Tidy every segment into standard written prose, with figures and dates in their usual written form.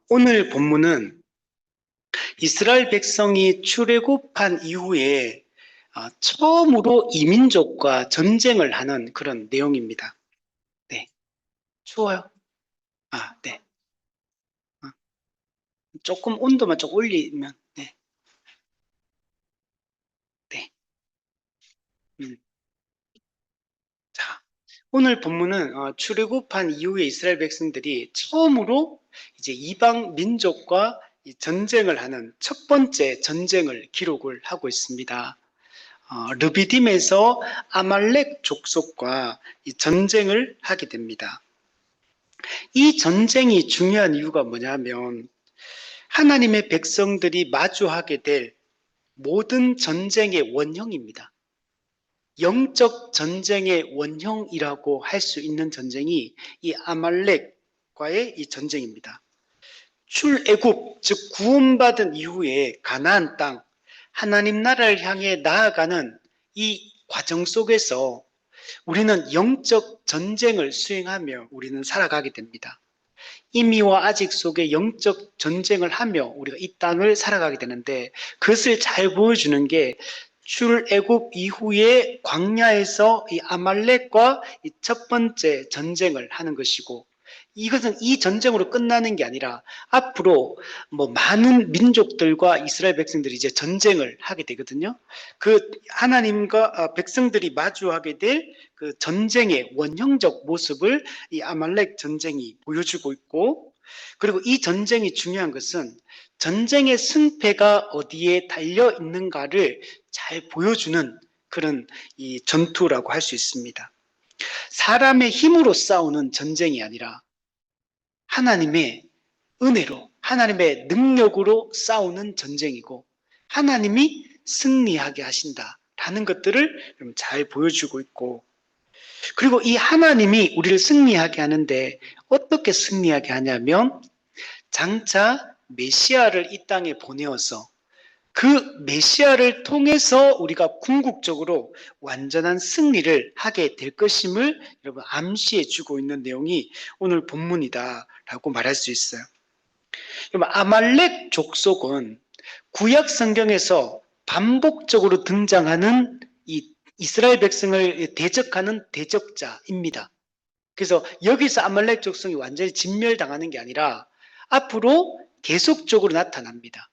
오늘 본문은 이스라엘 백성이 출애굽한 이후에 처음으로 이민족과 전쟁을 하는 그런 내용입니다. 네, 추워요. 네. 어, 조금 온도만 좀 올리면, 네, 네. 음, 자, 오늘 본문은 출애굽한 이후에 이스라엘 백성들이 처음으로 이제 이방 민족과 이 전쟁을 하는 첫 번째 전쟁을 기록을 하고 있습니다. 르비딤에서 아말렉 족속과 이 전쟁을 하게 됩니다. 이 전쟁이 중요한 이유가 뭐냐면 하나님의 백성들이 마주하게 될 모든 전쟁의 원형입니다. 영적 전쟁의 원형이라고 할 수 있는 전쟁이 이 아말렉과의 이 전쟁입니다. 출애굽, 즉 구원받은 이후에 가나안 땅, 하나님 나라를 향해 나아가는 이 과정 속에서 우리는 영적 전쟁을 수행하며 우리는 살아가게 됩니다. 이미와 아직 속에 영적 전쟁을 하며 우리가 이 땅을 살아가게 되는데 그것을 잘 보여주는 게 출애굽 이후에 광야에서 이 아말렉과 이 첫 번째 전쟁을 하는 것이고, 이것은 이 전쟁으로 끝나는 게 아니라 앞으로 많은 민족들과 이스라엘 백성들이 이제 전쟁을 하게 되거든요. 그 하나님과 백성들이 마주하게 될 그 전쟁의 원형적 모습을 이 아말렉 전쟁이 보여주고 있고, 그리고 이 전쟁이 중요한 것은 전쟁의 승패가 어디에 달려 있는가를 잘 보여주는 그런 이 전투라고 할 수 있습니다. 사람의 힘으로 싸우는 전쟁이 아니라 하나님의 은혜로, 하나님의 능력으로 싸우는 전쟁이고 하나님이 승리하게 하신다라는 것들을 잘 보여주고 있고, 그리고 이 하나님이 우리를 승리하게 하는데 어떻게 승리하게 하냐면 장차 메시아를 이 땅에 보내어서 그 메시아를 통해서 우리가 궁극적으로 완전한 승리를 하게 될 것임을 여러분 암시해 주고 있는 내용이 오늘 본문이다라고 말할 수 있어요. 여러분, 아말렉 족속은 구약 성경에서 반복적으로 등장하는 이 이스라엘 백성을 대적하는 대적자입니다. 그래서 여기서 아말렉 족속이 완전히 진멸당하는 게 아니라 앞으로 계속적으로 나타납니다.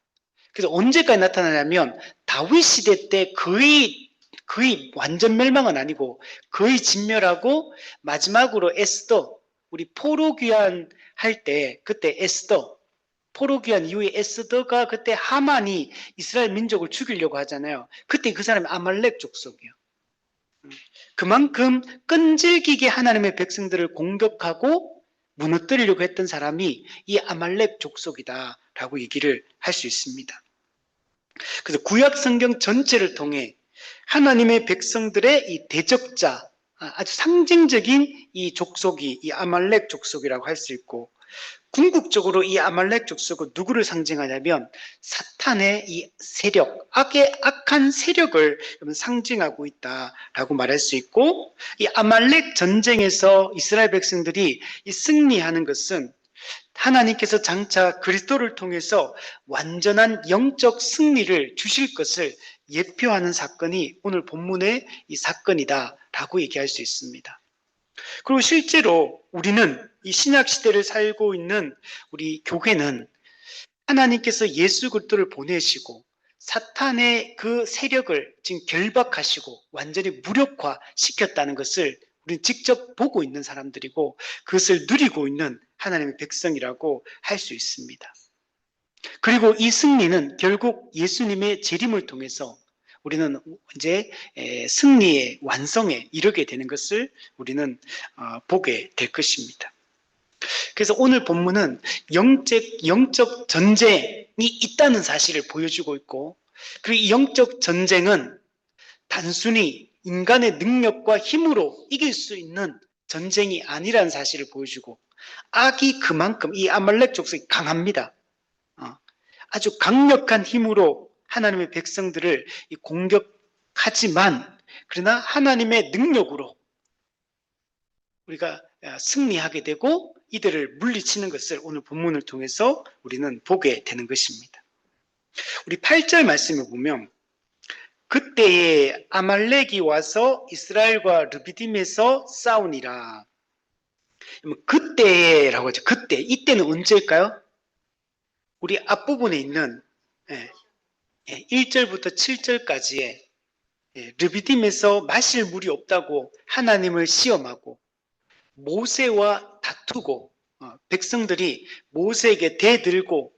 그래서 언제까지 나타나냐면 다윗 시대 때 거의 완전 멸망은 아니고 거의 진멸하고, 마지막으로 에스더, 우리 포로귀환 할 때 그때 에스더, 포로귀환 이후에 에스더가 그때 하만이 이스라엘 민족을 죽이려고 하잖아요. 그때 그 사람이 아말렉 족속이에요. 그만큼 끈질기게 하나님의 백성들을 공격하고 무너뜨리려고 했던 사람이 이 아말렉 족속이다라고 얘기를 할 수 있습니다. 그래서 구약 성경 전체를 통해 하나님의 백성들의 이 대적자, 아주 상징적인 이 족속이 이 아말렉 족속이라고 할 수 있고, 궁극적으로 이 아말렉 족속은 누구를 상징하냐면 사탄의 이 세력, 악한 세력을 상징하고 있다라고 말할 수 있고, 이 아말렉 전쟁에서 이스라엘 백성들이 이 승리하는 것은 하나님께서 장차 그리스도를 통해서 완전한 영적 승리를 주실 것을 예표하는 사건이 오늘 본문의 이 사건이다라고 얘기할 수 있습니다. 그리고 실제로 우리는 이 신약 시대를 살고 있는 우리 교회는 하나님께서 예수 그리스도를 보내시고 사탄의 그 세력을 지금 결박하시고 완전히 무력화시켰다는 것을 우리는 직접 보고 있는 사람들이고 그것을 누리고 있는 하나님의 백성이라고 할 수 있습니다. 그리고 이 승리는 결국 예수님의 재림을 통해서 우리는 이제 승리의 완성에 이르게 되는 것을 우리는 보게 될 것입니다. 그래서 오늘 본문은 영적 전쟁이 있다는 사실을 보여주고 있고, 그리고 이 영적 전쟁은 단순히 인간의 능력과 힘으로 이길 수 있는 전쟁이 아니라는 사실을 보여주고, 악이 그만큼 이 아말렉 족속이 강합니다. 아주 강력한 힘으로 하나님의 백성들을 공격하지만, 그러나 하나님의 능력으로 우리가 승리하게 되고 이들을 물리치는 것을 오늘 본문을 통해서 우리는 보게 되는 것입니다. 우리 8절 말씀을 보면 그때에 아말렉이 와서 이스라엘과 르비딤에서 싸우니라. 그때라고 하죠. 그때. 이때는 언제일까요? 우리 앞부분에 있는 1절부터 7절까지의 르비딤에서 마실 물이 없다고 하나님을 시험하고 모세와 다투고 백성들이 모세에게 대들고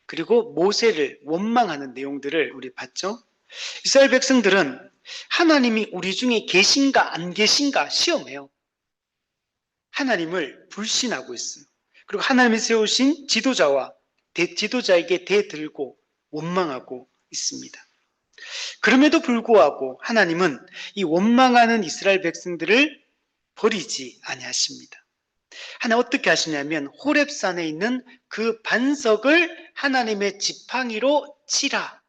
그리고 모세를 원망하는 내용들을 우리 봤죠. 이스라엘 백성들은 하나님이 우리 중에 계신가 안 계신가 시험해요. 하나님을 불신하고 있어요. 그리고 하나님이 세우신 지도자와 지도자에게 대들고 원망하고 있습니다. 그럼에도 불구하고 하나님은 이 원망하는 이스라엘 백성들을 버리지 아니하십니다. 하나님 어떻게 하시냐면 호렙산에 있는 그 반석을 하나님의 지팡이로 치라.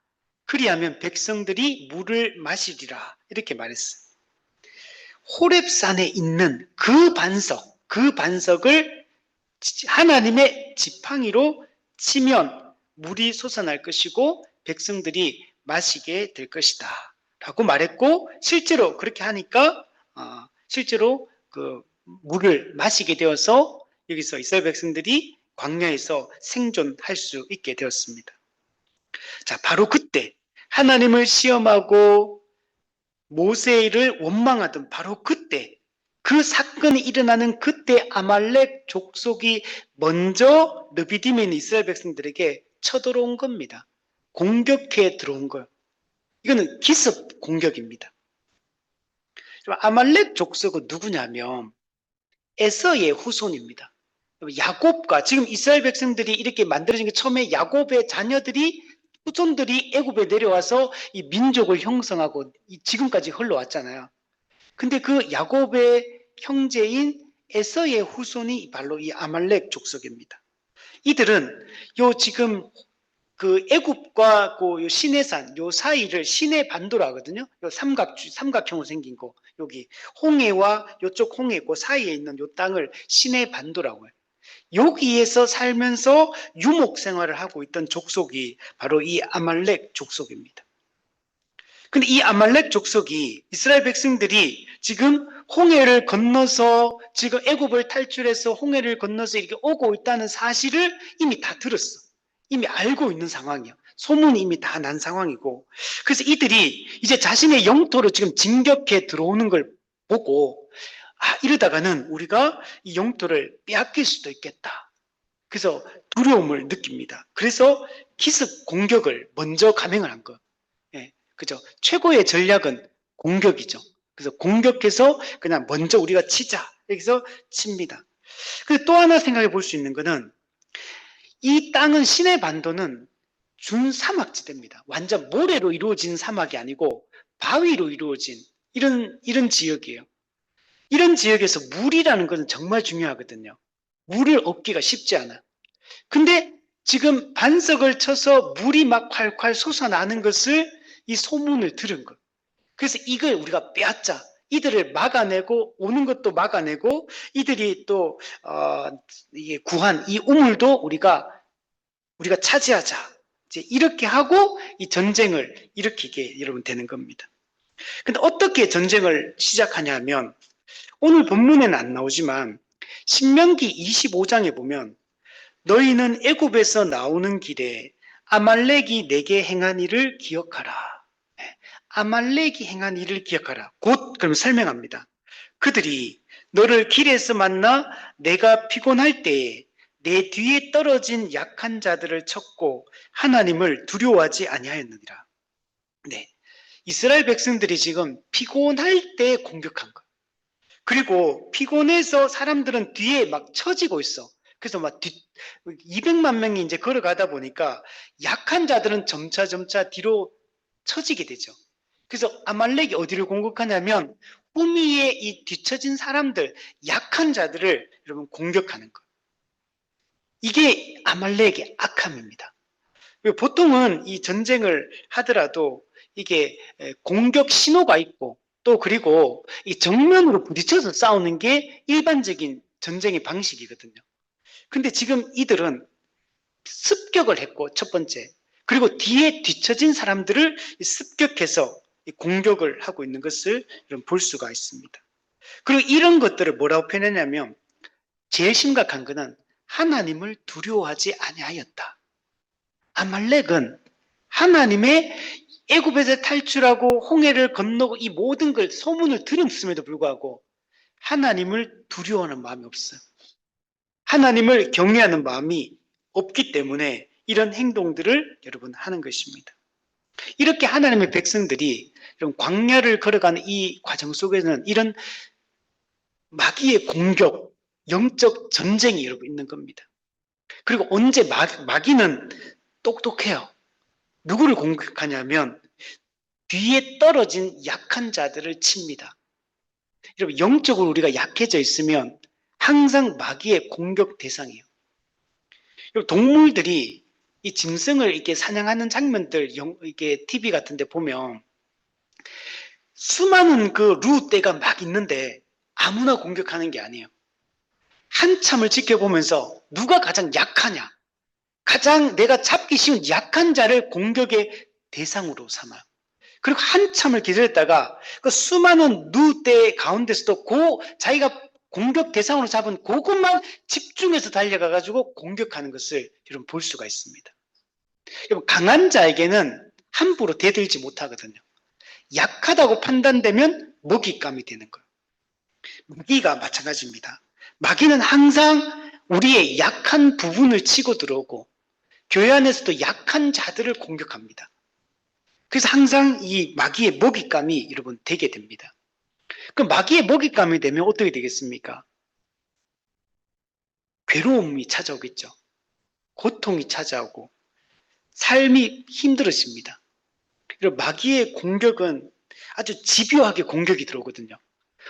그리하면 백성들이 물을 마시리라. 이렇게 말했어요. 호렙산에 있는 그 반석을 하나님의 지팡이로 치면 물이 솟아날 것이고 백성들이 마시게 될 것이다 라고 말했고 실제로 그렇게 하니까 실제로 그 물을 마시게 되어서 여기서 이스라엘 백성들이 광야에서 생존할 수 있게 되었습니다. 자, 바로 그때 하나님을 시험하고 모세를 원망하던 바로 그때 그 사건이 일어나는 그때 아말렉 족속이 먼저 르비딤에 있는 이스라엘 백성들에게 쳐들어온 겁니다. 공격해 들어온 거예요. 이거는 기습 공격입니다. 아말렉 족속은 누구냐면 에서의 후손입니다. 야곱과 지금 이스라엘 백성들이 이렇게 만들어진 게 처음에 야곱의 자녀들이 후손들이 애굽에 내려와서 이 민족을 형성하고 지금까지 흘러왔잖아요. 근데 그 야곱의 형제인 에서의 후손이 바로 이 아말렉 족속입니다. 이들은 요 지금 그 애굽과 그 시내산 요 사이를 시내 반도라 하거든요. 요 삼각형으로 생긴 거 여기 홍해와 요쪽 홍해 그 사이에 있는 요 땅을 시내 반도라고 해요. 여기에서 살면서 유목 생활을 하고 있던 족속이 바로 이 아말렉 족속입니다. 근데 이 아말렉 족속이 이스라엘 백성들이 지금 홍해를 건너서 지금 애굽을 탈출해서 홍해를 건너서 이렇게 오고 있다는 사실을 이미 다 들었어. 이미 알고 있는 상황이야. 소문이 이미 다 난 상황이고. 그래서 이들이 이제 자신의 영토로 지금 진격해 들어오는 걸 보고 이러다가는 우리가 이 영토를 빼앗길 수도 있겠다. 그래서 두려움을 느낍니다. 그래서 기습 공격을 먼저 감행을 한 거. 그죠? 최고의 전략은 공격이죠. 그래서 공격해서 그냥 먼저 우리가 치자. 여기서 칩니다. 그리고 또 하나 생각해 볼 수 있는 거는 이 땅은 시내 반도는 준사막지대입니다. 완전 모래로 이루어진 사막이 아니고 바위로 이루어진 이런 지역이에요. 이런 지역에서 물이라는 것은 정말 중요하거든요. 물을 얻기가 쉽지 않아. 근데 지금 반석을 쳐서 물이 막 콸콸 솟아나는 것을 이 소문을 들은 것. 그래서 이걸 우리가 빼앗자. 이들을 막아내고 오는 것도 막아내고 이들이 또 이게 구한 이 우물도 우리가 차지하자. 이제 이렇게 하고 이 전쟁을 일으키게 여러분 되는 겁니다. 근데 어떻게 전쟁을 시작하냐면 오늘 본문에는 안 나오지만 신명기 25장에 보면 너희는 애굽에서 나오는 길에 아말렉이 내게 행한 일을 기억하라. 아말렉이 행한 일을 기억하라. 곧 그럼 설명합니다. 그들이 너를 길에서 만나 내가 피곤할 때에 내 뒤에 떨어진 약한 자들을 쳤고 하나님을 두려워하지 아니하였느니라. 네, 이스라엘 백성들이 지금 피곤할 때 공격한 거. 그리고 피곤해서 사람들은 뒤에 막 처지고 있어. 그래서 막 200만 명이 이제 걸어가다 보니까 약한 자들은 점차 뒤로 처지게 되죠. 그래서 아말렉이 어디를 공격하냐면 후미에 이 뒤처진 사람들, 약한 자들을 여러분 공격하는 것. 이게 아말렉의 악함입니다. 보통은 이 전쟁을 하더라도 이게 공격 신호가 있고 또 그리고 이 정면으로 부딪혀서 싸우는 게 일반적인 전쟁의 방식이거든요. 근데 지금 이들은 습격을 했고, 첫 번째. 그리고 뒤에 뒤처진 사람들을 습격해서 공격을 하고 있는 것을 볼 수가 있습니다. 그리고 이런 것들을 뭐라고 표현하냐면, 제일 심각한 것은 하나님을 두려워하지 아니하였다. 아말렉은 하나님의 애굽에서 탈출하고 홍해를 건너고 이 모든 걸 소문을 들었음에도 불구하고 하나님을 두려워하는 마음이 없어요. 하나님을 경외하는 마음이 없기 때문에 이런 행동들을 여러분 하는 것입니다. 이렇게 하나님의 백성들이 이런 광야를 걸어가는 이 과정 속에는 이런 마귀의 공격, 영적 전쟁이 여러분 있는 겁니다. 그리고 언제 마귀는 똑똑해요. 누구를 공격하냐면 뒤에 떨어진 약한 자들을 칩니다. 여러분, 영적으로 우리가 약해져 있으면 항상 마귀의 공격 대상이에요. 동물들이 이 짐승을 이렇게 사냥하는 장면들, 이게 TV 같은 데 보면 수많은 그 루떼가 막 있는데 아무나 공격하는 게 아니에요. 한참을 지켜보면서 누가 가장 약하냐, 가장 내가 잡기 쉬운 약한 자를 공격의 대상으로 삼아요. 그리고 한참을 기다렸다가 그 수많은 누떼 가운데서도 자기가 공격 대상으로 잡은 그것만 집중해서 달려가가지고 공격하는 것을 여러분 볼 수가 있습니다. 여러분, 강한 자에게는 함부로 대들지 못하거든요. 약하다고 판단되면 먹잇감이 되는 거예요. 마귀가 마찬가지입니다. 마귀는 항상 우리의 약한 부분을 치고 들어오고 교회 안에서도 약한 자들을 공격합니다. 그래서 항상 이 마귀의 먹잇감이 여러분 되게 됩니다. 그 마귀의 먹잇감이 되면 어떻게 되겠습니까? 괴로움이 찾아오겠죠. 고통이 찾아오고 삶이 힘들어집니다. 그리고 마귀의 공격은 아주 집요하게 공격이 들어오거든요.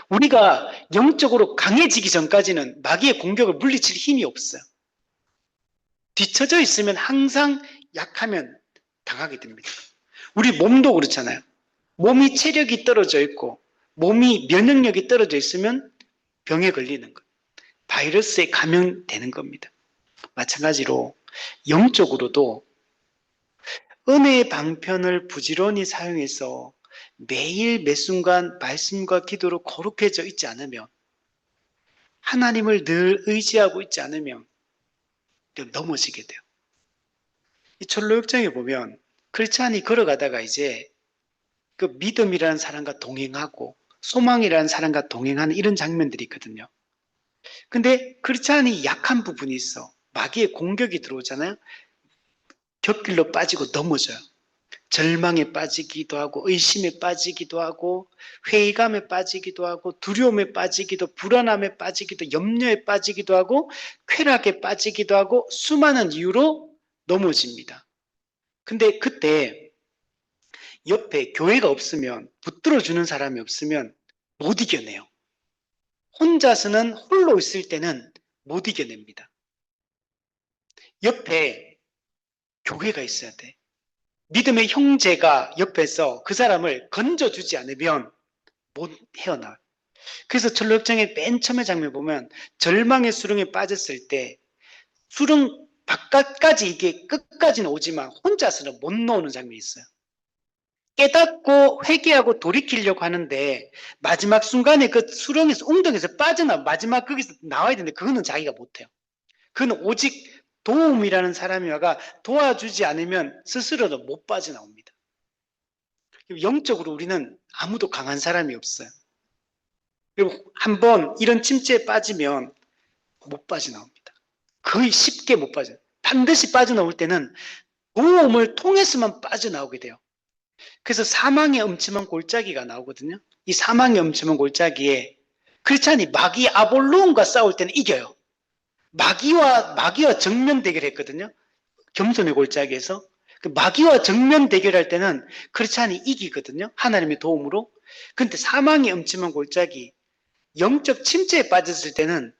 우리가 영적으로 강해지기 전까지는 마귀의 공격을 물리칠 힘이 없어요. 뒤처져 있으면 항상 약하면 당하게 됩니다. 우리 몸도 그렇잖아요. 몸이 체력이 떨어져 있고 몸이 면역력이 떨어져 있으면 병에 걸리는 것, 바이러스에 감염되는 겁니다. 마찬가지로 영적으로도 은혜의 방편을 부지런히 사용해서 매일 매 순간 말씀과 기도로 거룩해져 있지 않으면, 하나님을 늘 의지하고 있지 않으면 넘어지게 돼요. 이 철로역정에 보면 크리스찬이 걸어가다가 이제 그 믿음이라는 사람과 동행하고 소망이라는 사람과 동행하는 이런 장면들이 있거든요. 근데 크리스찬이 약한 부분이 있어. 마귀의 공격이 들어오잖아요. 곁길로 빠지고 넘어져요. 절망에 빠지기도 하고 의심에 빠지기도 하고 회의감에 빠지기도 하고 두려움에 빠지기도, 불안함에 빠지기도, 염려에 빠지기도 하고 쾌락에 빠지기도 하고 수많은 이유로 넘어집니다. 근데 그때 옆에 교회가 없으면, 붙들어주는 사람이 없으면 못 이겨내요. 혼자서는, 홀로 있을 때는 못 이겨냅니다. 옆에 교회가 있어야 돼. 믿음의 형제가 옆에서 그 사람을 건져주지 않으면 못 헤어나와요. 그래서 철로역정의 맨 처음에 장면 보면 절망의 수렁에 빠졌을 때 수렁 바깥까지 이게 끝까지는 오지만 혼자서는 못 나오는 장면이 있어요. 깨닫고 회개하고 돌이키려고 하는데 마지막 순간에 그 수렁에서 웅덩이에서 마지막 거기서 나와야 되는데 그거는 자기가 못해요. 그건 오직 도움이라는 사람이 와가 도와주지 않으면 스스로도 못 빠져나옵니다. 영적으로 우리는 아무도 강한 사람이 없어요. 그리고 한번 이런 침체에 빠지면 못 빠져나옵니다. 거의 쉽게 못 빠져요. 반드시 빠져나올 때는 도움을 통해서만 빠져나오게 돼요. 그래서 사망의 음침한 골짜기가 나오거든요. 이 사망의 음침한 골짜기에 크리스찬이 마귀 아볼론과 싸울 때는 이겨요. 마귀와 정면 대결했거든요. 겸손의 골짜기에서. 그 마귀와 정면 대결할 때는 크리스찬이 이기거든요. 하나님의 도움으로. 근데 사망의 음침한 골짜기, 영적 침체에 빠졌을 때는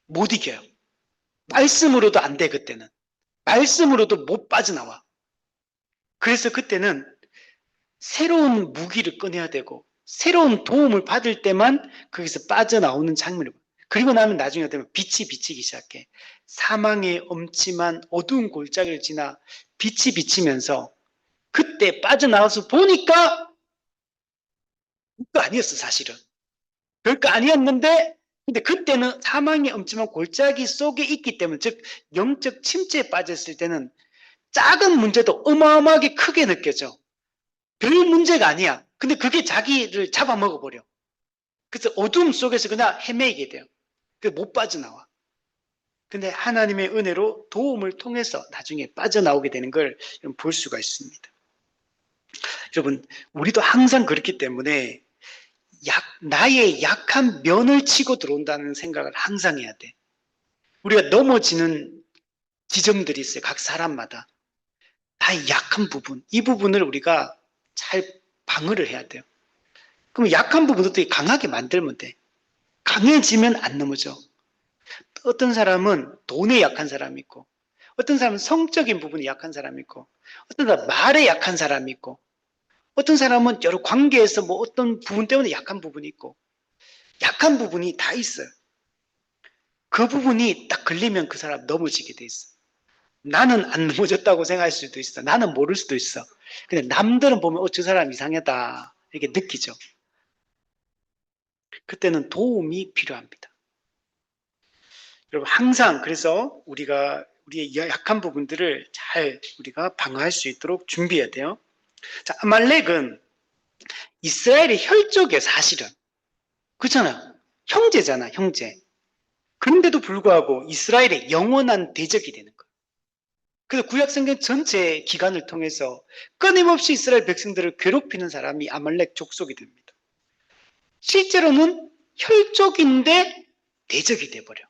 못 이겨요. 말씀으로도 안 돼, 그때는. 말씀으로도 못 빠져나와. 그래서 그때는 새로운 무기를 꺼내야 되고 새로운 도움을 받을 때만 거기서 빠져나오는 장면을 봐요. 그리고 나면 나중에 되면 빛이 비치기 시작해. 사망의 엄침한 어두운 골짜기를 지나 빛이 비치면서 그때 빠져나와서 보니까 별거 아니었어, 사실은. 별거 아니었는데, 근데 그때는 사망의 엄침한 골짜기 속에 있기 때문에, 즉 영적 침체에 빠졌을 때는 작은 문제도 어마어마하게 크게 느껴져. 별 문제가 아니야. 근데 그게 자기를 잡아먹어버려. 그래서 어둠 속에서 그냥 헤매게 돼요. 못 빠져나와. 근데 하나님의 은혜로 도움을 통해서 나중에 빠져나오게 되는 걸 볼 수가 있습니다. 여러분, 우리도 항상 그렇기 때문에 나의 약한 면을 치고 들어온다는 생각을 항상 해야 돼. 우리가 넘어지는 지점들이 있어요. 각 사람마다. 나의 약한 부분, 이 부분을 우리가 잘 방어를 해야 돼요. 그럼 약한 부분도 강하게 만들면 돼. 강해지면 안 넘어져. 어떤 사람은 돈에 약한 사람이 있고, 어떤 사람은 성적인 부분이 약한 사람이 있고, 어떤 사람은 말에 약한 사람이 있고, 어떤 사람은 여러 관계에서 뭐 어떤 부분 때문에 약한 부분이 있고, 약한 부분이 다 있어요. 그 부분이 딱 걸리면 그 사람 넘어지게 돼 있어. 나는 안 넘어졌다고 생각할 수도 있어. 나는 모를 수도 있어. 근데 남들은 보면 저 사람 이상하다 이렇게 느끼죠. 그때는 도움이 필요합니다. 여러분 항상 그래서 우리의 약한 부분들을 잘 우리가 방어할 수 있도록 준비해야 돼요. 자, 아말렉은 이스라엘의 혈족이에요, 사실은. 그렇잖아요. 형제잖아, 형제. 그런데도 불구하고 이스라엘의 영원한 대적이 되는 거예요. 그래서 구약성경 전체 기간을 통해서 끊임없이 이스라엘 백성들을 괴롭히는 사람이 아말렉 족속이 됩니다. 실제로는 혈족인데 대적이 돼버려.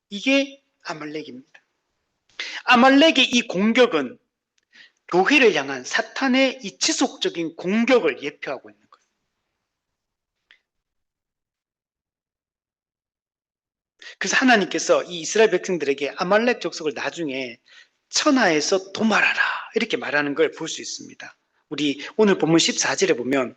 이게 아말렉입니다. 아말렉의 이 공격은 교회를 향한 사탄의 이 지속적인 공격을 예표하고 있는 거예요. 그래서 하나님께서 이 이스라엘 백성들에게 아말렉 족속을 나중에 천하에서 도말하라 이렇게 말하는 걸 볼 수 있습니다. 우리 오늘 본문 14절에 보면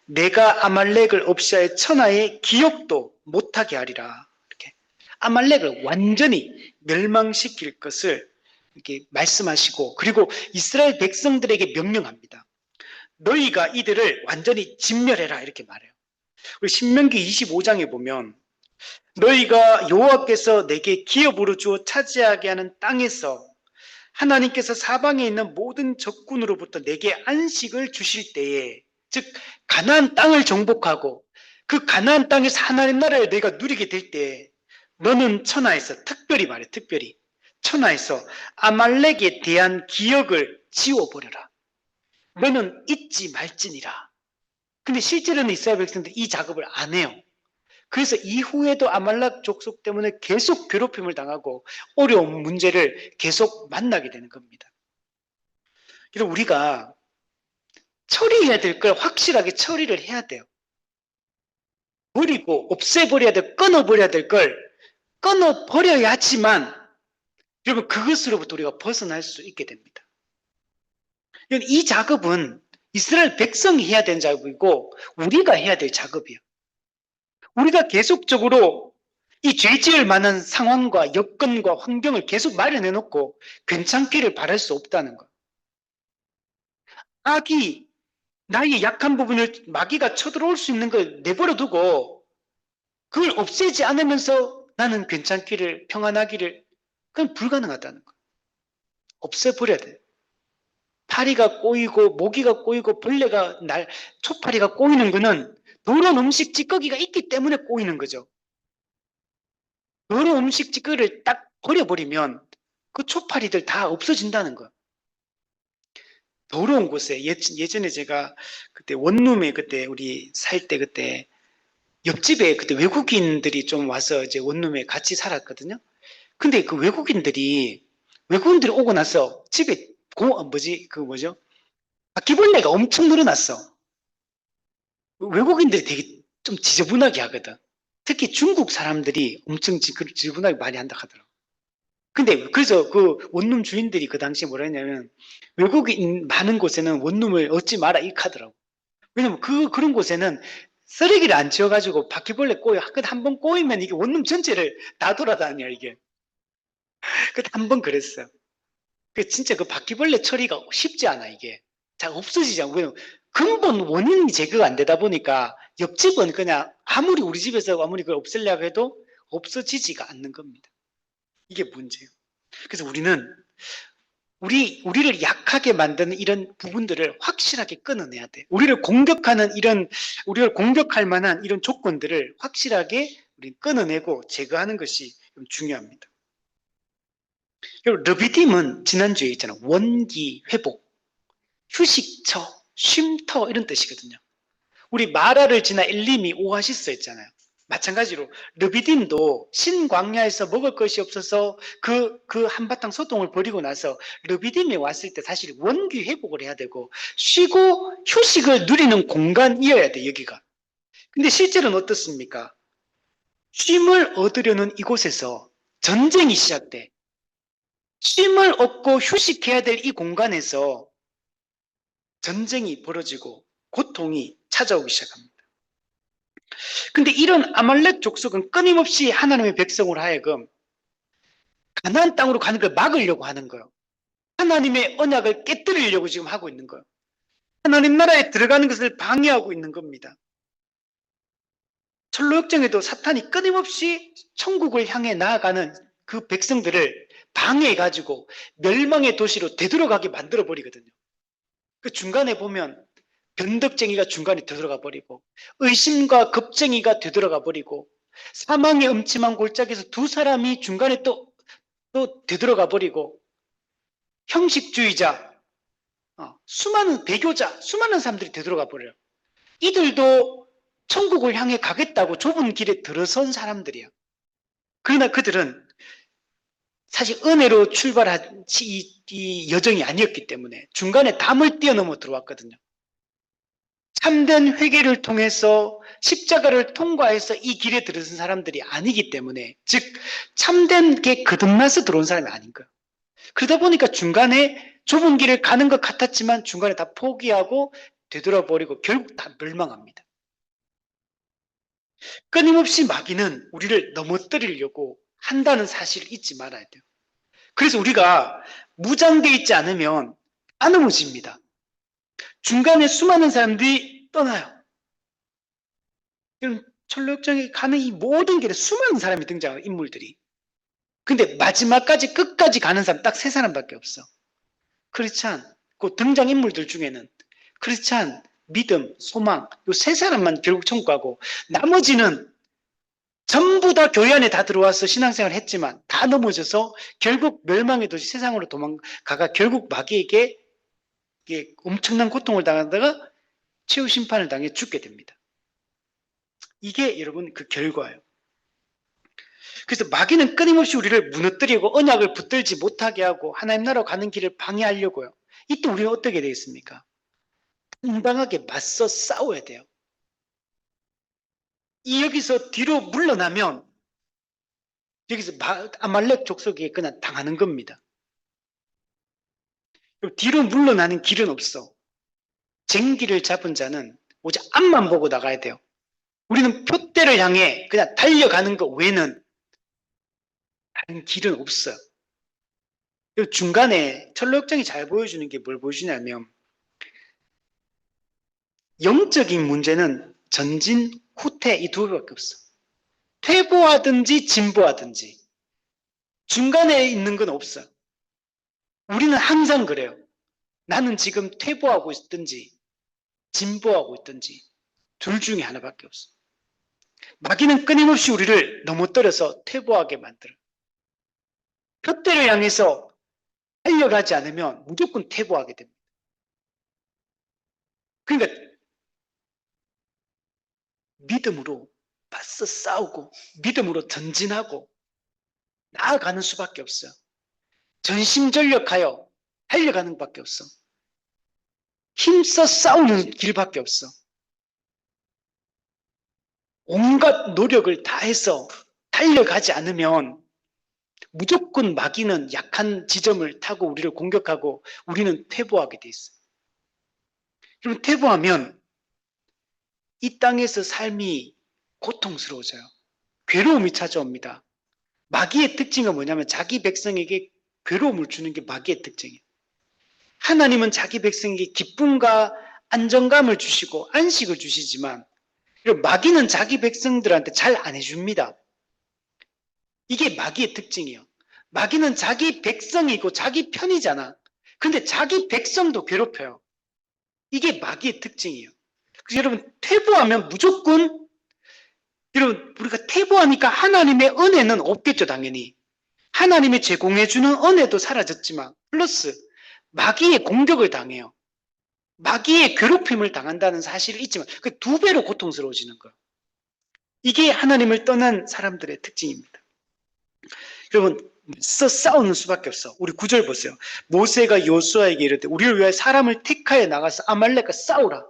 내가 아말렉을 없이하여 천하에 기억도 못하게 하리라. 이렇게 아말렉을 완전히 멸망시킬 것을 이렇게 말씀하시고 그리고 이스라엘 백성들에게 명령합니다. 너희가 이들을 완전히 진멸해라 이렇게 말해요. 우리 신명기 25장에 보면 너희가 여호와께서 내게 기업으로 주어 차지하게 하는 땅에서 하나님께서 사방에 있는 모든 적군으로부터 내게 안식을 주실 때에 즉 가나안 땅을 정복하고 그 가나안 땅에서 하나님 나라를 내가 누리게 될 때 너는 천하에서 특별히 말해 특별히 천하에서 아말렉에 대한 기억을 지워버려라. 너는 잊지 말지니라. 근데 실제로는 이스라엘 백성들이 이 작업을 안 해요. 그래서 이후에도 아말렉 족속 때문에 계속 괴롭힘을 당하고 어려운 문제를 계속 만나게 되는 겁니다. 그래서 우리가 처리해야 될 걸 확실하게 처리를 해야 돼요. 버리고 없애버려야 될, 끊어버려야 될 걸 끊어버려야지만 여러분 그것으로부터 우리가 벗어날 수 있게 됩니다. 이 작업은 이스라엘 백성이 해야 되는 작업이고 우리가 해야 될 작업이에요. 우리가 계속적으로 이 죄 지을 만한 상황과 여건과 환경을 계속 마련해 놓고 괜찮기를 바랄 수 없다는 것. 악이 나의 약한 부분을 마귀가 쳐들어올 수 있는 걸 내버려 두고 그걸 없애지 않으면서 나는 괜찮기를 평안하기를 그건 불가능하다는 거. 없애버려야 돼. 파리가 꼬이고 모기가 꼬이고 벌레가 초파리가 꼬이는 거는 더러운 음식 찌꺼기가 있기 때문에 꼬이는 거죠. 더러운 음식 찌꺼기를 딱 버려버리면 그 초파리들 다 없어진다는 거. 더러운 곳에 예전에 제가 그때 원룸에 그때 우리 살 때 그때 옆집에 그때 외국인들이 좀 와서 이제 원룸에 같이 살았거든요. 근데 그 외국인들이 오고 나서 집에 바퀴벌레가 엄청 늘어났어. 외국인들이 되게 좀 지저분하게 하거든. 특히 중국 사람들이 엄청 지저분하게 많이 한다 하더라고. 근데 그래서 그 원룸 주인들이 그 당시에 뭐라 했냐면 외국인 많은 곳에는 원룸을 얻지 마라 이렇게 하더라고. 왜냐면 그런 곳에는 쓰레기를 안 치워가지고 바퀴벌레 꼬여. 한 번 꼬이면 이게 원룸 전체를 다 돌아다녀, 이게. 그때 한 번 그랬어요. 진짜 그 바퀴벌레 처리가 쉽지 않아, 이게. 잘 없어지지 않고. 왜냐면 근본 원인이 제거가 안 되다 보니까 옆집은 그냥 아무리 우리 집에서 아무리 그걸 없애려고 해도 없어지지가 않는 겁니다. 이게 문제예요. 그래서 우리를 약하게 만드는 이런 부분들을 확실하게 끊어내야 돼. 우리를 공격할 만한 이런 조건들을 확실하게 우리 끊어내고 제거하는 것이 중요합니다. 그리고 르비딤은 지난주에 있잖아. 원기 회복, 휴식처, 쉼터 이런 뜻이거든요. 우리 마라를 지나 엘림이 오아시스 했잖아요. 마찬가지로 르비딤도 신광야에서 먹을 것이 없어서 그 한바탕 소동을 벌이고 나서 르비딤에 왔을 때 사실 원기 회복을 해야 되고 쉬고 휴식을 누리는 공간이어야 돼, 여기가. 근데 실제로는 어떻습니까? 쉼을 얻으려는 이곳에서 전쟁이 시작돼. 쉼을 얻고 휴식해야 될 이 공간에서 전쟁이 벌어지고 고통이 찾아오기 시작합니다. 근데 이런 아말렉 족속은 끊임없이 하나님의 백성으로 하여금 가나안 땅으로 가는 걸 막으려고 하는 거예요. 하나님의 언약을 깨뜨리려고 지금 하고 있는 거예요. 하나님 나라에 들어가는 것을 방해하고 있는 겁니다. 철로역정에도 사탄이 끊임없이 천국을 향해 나아가는 그 백성들을 방해해가지고 멸망의 도시로 되돌아가게 만들어버리거든요. 그 중간에 보면 변덕쟁이가 중간에 되돌아가 버리고 의심과 겁쟁이가 되돌아가 버리고 사망의 음침한 골짜기에서 두 사람이 중간에 또 되돌아가 버리고 형식주의자, 수많은 배교자, 수많은 사람들이 되돌아가 버려요. 이들도 천국을 향해 가겠다고 좁은 길에 들어선 사람들이야. 그러나 그들은 사실 은혜로 출발한 이 여정이 아니었기 때문에 중간에 담을 뛰어넘어 들어왔거든요. 참된 회개를 통해서 십자가를 통과해서 이 길에 들어선 사람들이 아니기 때문에, 즉 참된 게 거듭나서 들어온 사람이 아닌 거예요. 그러다 보니까 중간에 좁은 길을 가는 것 같았지만 중간에 다 포기하고 되돌아버리고 결국 다 멸망합니다. 끊임없이 마귀는 우리를 넘어뜨리려고 한다는 사실을 잊지 말아야 돼요. 그래서 우리가 무장되어 있지 않으면 안 넘어집니다. 중간에 수많은 사람들이 떠나요. 철로역정에 가는 이 모든 길에 수많은 사람이 등장해요, 인물들이. 근데 마지막까지 끝까지 가는 사람 딱 세 사람밖에 없어. 크리스찬, 그 등장인물들 중에는 크리스찬, 믿음, 소망, 요 세 사람만 결국 천국 가고 나머지는 전부 다 교회 안에 다 들어와서 신앙생활을 했지만 다 넘어져서 결국 멸망의 도시 세상으로 도망가가 결국 마귀에게 엄청난 고통을 당하다가 최후 심판을 당해 죽게 됩니다. 이게 여러분 그 결과예요. 그래서 마귀는 끊임없이 우리를 무너뜨리고 언약을 붙들지 못하게 하고 하나님 나라로 가는 길을 방해하려고요. 이때 우리는 어떻게 되겠습니까? 당당하게 맞서 싸워야 돼요. 여기서 뒤로 물러나면 여기서 아말렉 족속에게 그냥 당하는 겁니다. 뒤로 물러나는 길은 없어. 쟁기를 잡은 자는 오직 앞만 보고 나가야 돼요. 우리는 표대를 향해 그냥 달려가는 것 외에는 다른 길은 없어요. 중간에 철로역정이 잘 보여주는 게 뭘 보여주냐면 영적인 문제는 전진, 후퇴 이 두 개밖에 없어. 퇴보하든지 진보하든지 중간에 있는 건 없어요. 우리는 항상 그래요. 나는 지금 퇴보하고 있든지 진보하고 있든지 둘 중에 하나밖에 없어. 마귀는 끊임없이 우리를 넘어뜨려서 퇴보하게 만들어요. 표대를 향해서 달려가지 않으면 무조건 퇴보하게 됩니다. 그러니까 믿음으로 맞서 싸우고 믿음으로 전진하고 나아가는 수밖에 없어요. 전심전력하여 달려가는 것밖에 없어. 힘써 싸우는 길밖에 없어. 온갖 노력을 다해서 달려가지 않으면 무조건 마귀는 약한 지점을 타고 우리를 공격하고 우리는 퇴보하게 돼 있어요. 그럼 퇴보하면 이 땅에서 삶이 고통스러워져요. 괴로움이 찾아옵니다. 마귀의 특징은 뭐냐면 자기 백성에게 괴로움을 주는 게 마귀의 특징이에요. 하나님은 자기 백성에게 기쁨과 안정감을 주시고 안식을 주시지만 마귀는 자기 백성들한테 잘 안 해줍니다. 이게 마귀의 특징이에요. 마귀는 자기 백성이고 자기 편이잖아. 근데 자기 백성도 괴롭혀요. 이게 마귀의 특징이에요. 그래서 여러분 퇴보하면 무조건 여러분 우리가 퇴보하니까 하나님의 은혜는 없겠죠. 당연히. 하나님이 제공해주는 은혜도 사라졌지만 플러스 마귀의 공격을 당해요. 마귀의 괴롭힘을 당한다는 사실을 잊지만 그 두 배로 고통스러워지는 거예요. 이게 하나님을 떠난 사람들의 특징입니다. 여러분 싸우는 수밖에 없어. 우리 9절 보세요. 모세가 요수아에게 이르되 우리를 위하여 사람을 택하여 나가서 아말렉과 싸우라.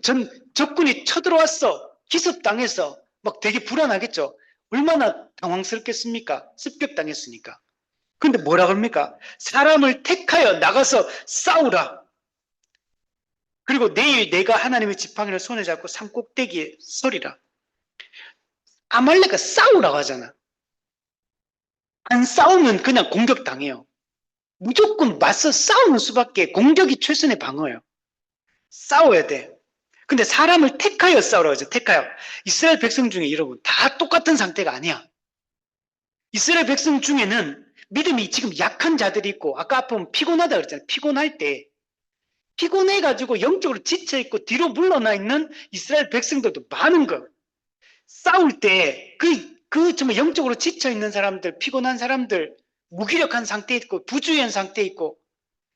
전 적군이 쳐들어왔어. 기습당해서 막 되게 불안하겠죠. 얼마나 당황스럽겠습니까? 습격당했으니까. 근데 뭐라 그럽니까? 사람을 택하여 나가서 싸우라. 그리고 내일 내가 하나님의 지팡이를 손에 잡고 산 꼭대기에 서리라. 아말렉과 싸우라고 하잖아. 안 싸우면 그냥 공격당해요. 무조건 맞서 싸우는 수밖에 공격이 최선의 방어예요. 싸워야 돼. 근데 사람을 택하여 싸우라고 하죠. 택하여. 이스라엘 백성 중에 여러분 다 똑같은 상태가 아니야. 이스라엘 백성 중에는 믿음이 지금 약한 자들이 있고 아까 보면 피곤하다 그랬잖아요. 피곤할 때 피곤해가지고 영적으로 지쳐있고 뒤로 물러나 있는 이스라엘 백성들도 많은 거. 싸울 때 정말 영적으로 지쳐있는 사람들, 피곤한 사람들, 무기력한 상태에 있고 부주의한 상태에 있고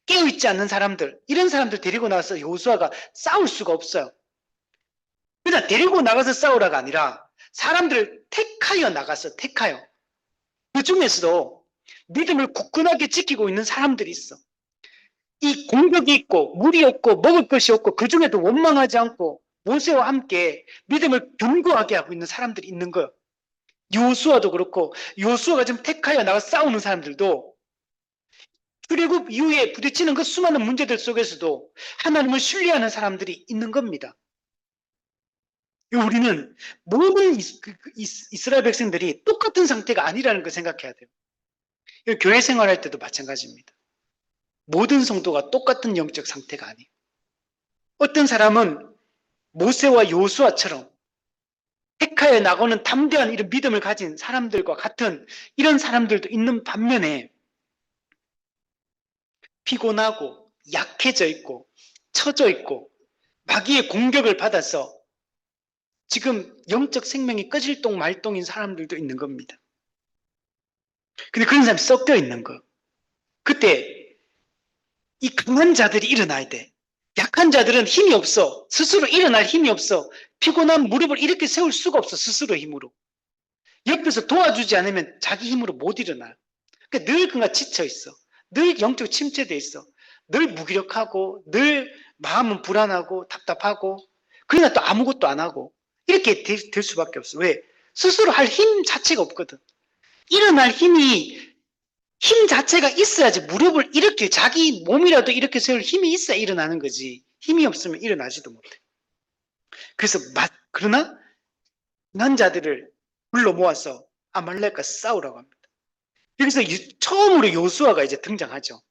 깨어있지 않는 사람들, 이런 사람들 데리고 나가서 여호수아가 싸울 수가 없어요. 그냥 데리고 나가서 싸우라가 아니라 사람들을 택하여 나가서 택하여. 그 중에서도 믿음을 굳건하게 지키고 있는 사람들이 있어. 이 공격이 있고 물이 없고 먹을 것이 없고 그 중에도 원망하지 않고 모세와 함께 믿음을 견고하게 하고 있는 사람들이 있는 거예요. 요수아도 그렇고 요수아가 지금 택하여 나가 싸우는 사람들도 출애굽 이후에 부딪히는 그 수많은 문제들 속에서도 하나님을 신뢰하는 사람들이 있는 겁니다. 우리는 모든 이스라엘 백성들이 똑같은 상태가 아니라는 걸 생각해야 돼요. 교회 생활할 때도 마찬가지입니다. 모든 성도가 똑같은 영적 상태가 아니에요. 어떤 사람은 모세와 요수아처럼 택하여 나가는 담대한 이런 믿음을 가진 사람들과 같은 이런 사람들도 있는 반면에 피곤하고 약해져 있고 처져 있고 마귀의 공격을 받아서 지금 영적 생명이 꺼질동 말동인 사람들도 있는 겁니다. 근데 그런 사람이 섞여 있는 거. 그때 이 강한 자들이 일어나야 돼. 약한 자들은 힘이 없어. 스스로 일어날 힘이 없어. 피곤한 무릎을 이렇게 세울 수가 없어. 스스로 힘으로. 옆에서 도와주지 않으면 자기 힘으로 못 일어나요. 그러니까 늘 그가 지쳐 있어. 늘 영적 침체돼 있어. 늘 무기력하고 늘 마음은 불안하고 답답하고 그러나 또 아무것도 안 하고 이렇게 될 수밖에 없어. 왜? 스스로 할 힘 자체가 없거든. 일어날 힘 자체가 있어야지 무릎을 이렇게 자기 몸이라도 이렇게 세울 힘이 있어야 일어나는 거지. 힘이 없으면 일어나지도 못해. 그래서 그러나 난자들을 불러 모아서 아말렉과 싸우라고 합니다. 여기서 처음으로 요수아가 이제 등장하죠.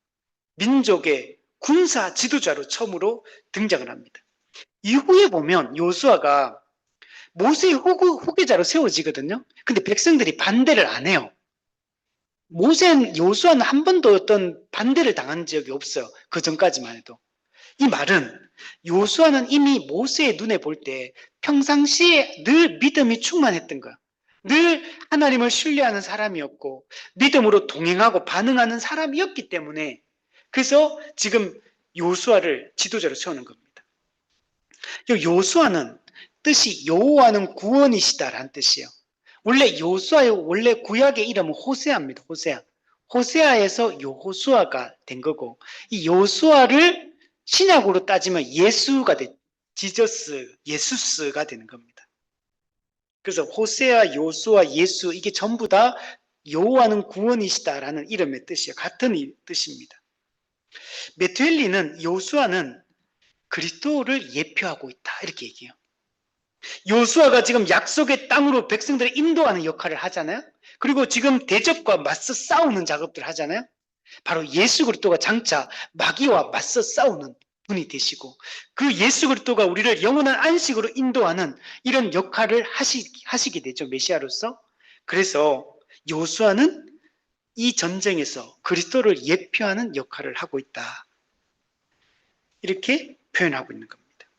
민족의 군사 지도자로 처음으로 등장을 합니다. 이후에 보면 요수아가 모세의 후계자로 세워지거든요. 근데 백성들이 반대를 안 해요. 요수아는 한 번도 어떤 반대를 당한 적이 없어요. 그 전까지만 해도. 이 말은 요수아는 이미 모세의 눈에 볼 때 평상시에 늘 믿음이 충만했던 거야. 늘 하나님을 신뢰하는 사람이었고 믿음으로 동행하고 반응하는 사람이었기 때문에 그래서 지금 요수아를 지도자로 세우는 겁니다. 요수아는 뜻이 여호와는 구원이시다라는 뜻이에요. 원래 요수아의 원래 구약의 이름은 호세아입니다. 호세아에서 여호수아가 된 거고 이 요수아를 신약으로 따지면 예수가 예수스가 되는 겁니다. 그래서 호세아, 요수아, 예수 이게 전부 다 여호와는 구원이시다라는 이름의 뜻이에요. 같은 뜻입니다. 메투엘리는 요수아는 그리스도를 예표하고 있다 이렇게 얘기해요. 요수아가 지금 약속의 땅으로 백성들을 인도하는 역할을 하잖아요. 그리고 지금 대적과 맞서 싸우는 작업들 하잖아요. 바로 예수 그리스도가 장차 마귀와 맞서 싸우는 분이 되시고, 그 예수 그리스도가 우리를 영원한 안식으로 인도하는 이런 역할을 하시게 되죠, 메시아로서. 그래서 요수아는 이 전쟁에서 그리스도를 예표하는 역할을 하고 있다, 이렇게 표현하고 있는 겁니다.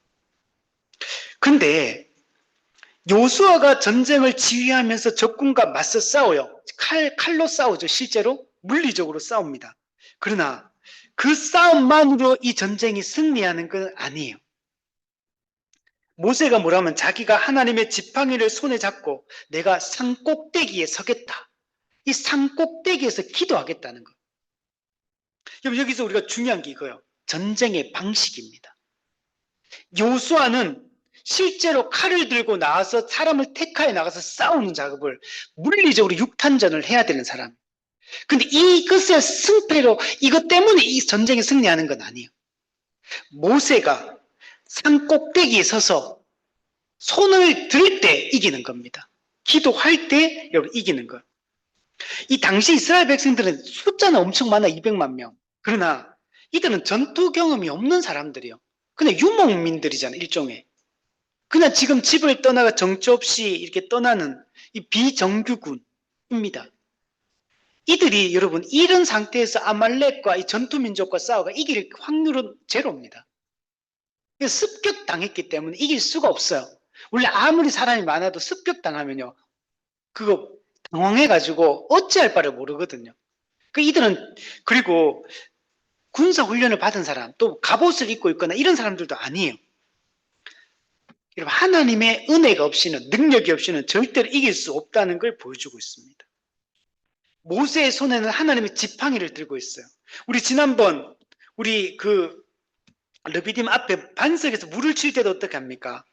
근데 요수아가 전쟁을 지휘하면서 적군과 맞서 싸워요. 칼로 싸우죠. 실제로 물리적으로 싸웁니다. 그러나 그 싸움만으로 이 전쟁이 승리하는 건 아니에요. 모세가 뭐라면 자기가 하나님의 지팡이를 손에 잡고 내가 산 꼭대기에 서겠다, 이 산 꼭대기에서 기도하겠다는 거. 여기서 우리가 중요한 게 이거예요. 전쟁의 방식입니다. 요수아는 실제로 칼을 들고 나와서 사람을 택하여 나가서 싸우는 작업을 물리적으로 육탄전을 해야 되는 사람. 근데 이것의 승패로, 이것 때문에 이 전쟁에 승리하는 건 아니에요. 모세가 산 꼭대기에 서서 손을 들 때 이기는 겁니다. 기도할 때 여러분 이기는 거예요. 이 당시 이스라엘 백성들은 숫자는 엄청 많아, 200만 명. 그러나 이들은 전투 경험이 없는 사람들이에요. 그냥 유목민들이잖아요, 일종의. 그냥 지금 집을 떠나가 정처 없이 이렇게 떠나는 이 비정규군입니다. 이들이 여러분 이런 상태에서 아말렉과 이 전투민족과 싸워가 이길 확률은 제로입니다. 습격당했기 때문에 이길 수가 없어요. 원래 아무리 사람이 많아도 습격당하면요, 그거 당황해가지고 어찌할 바를 모르거든요. 이들은, 그리고 군사훈련을 받은 사람, 또 갑옷을 입고 있거나 이런 사람들도 아니에요. 여러분, 하나님의 은혜가 없이는, 능력이 없이는 절대로 이길 수 없다는 걸 보여주고 있습니다. 모세의 손에는 하나님의 지팡이를 들고 있어요. 우리 지난번 우리 르비딤 앞에 반석에서 물을 칠 때도 어떻게 합니까?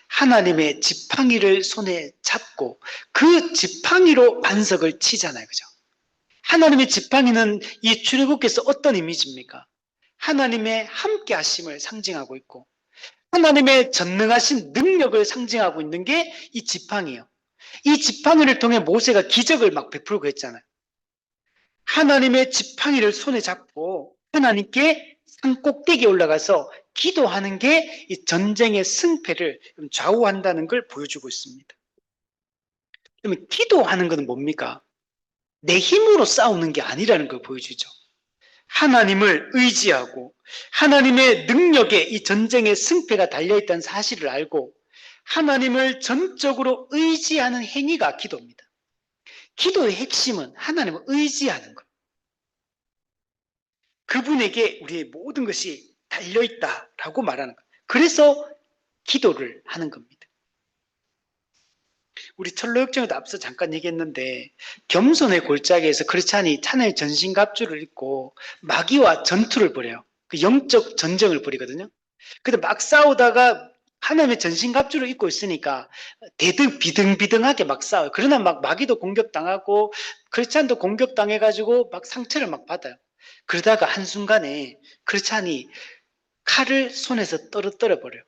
하나님의 지팡이를 손에 잡고 그 지팡이로 반석을 치잖아요, 그죠? 하나님의 지팡이는 이 출애굽기에서 어떤 이미지입니까? 하나님의 함께 하심을 상징하고 있고 하나님의 전능하신 능력을 상징하고 있는 게 이 지팡이에요. 이 지팡이를 통해 모세가 기적을 막 베풀고 했잖아요. 하나님의 지팡이를 손에 잡고 하나님께 산 꼭대기에 올라가서 기도하는 게 이 전쟁의 승패를 좌우한다는 걸 보여주고 있습니다. 그러면 기도하는 것은 뭡니까? 내 힘으로 싸우는 게 아니라는 걸 보여주죠. 하나님을 의지하고 하나님의 능력에 이 전쟁의 승패가 달려있다는 사실을 알고 하나님을 전적으로 의지하는 행위가 기도입니다. 기도의 핵심은 하나님을 의지하는 것. 그분에게 우리의 모든 것이 달려있다라고 말하는 것. 그래서 기도를 하는 겁니다. 우리 철로역정에도 앞서 잠깐 얘기했는데 겸손의 골짜기에서 크리스찬이 찬의 전신갑주를 입고 마귀와 전투를 벌여요. 그 영적 전쟁을 벌이거든요. 근데 막 싸우다가 하나님의 전신갑주를 입고 있으니까 비등비등하게 막 싸워요. 그러나 막 마귀도 공격당하고 크리스찬도 공격당해가지고 막 상처를 막 받아요. 그러다가 한순간에 크리스찬이 칼을 손에서 떨어뜨려 버려요.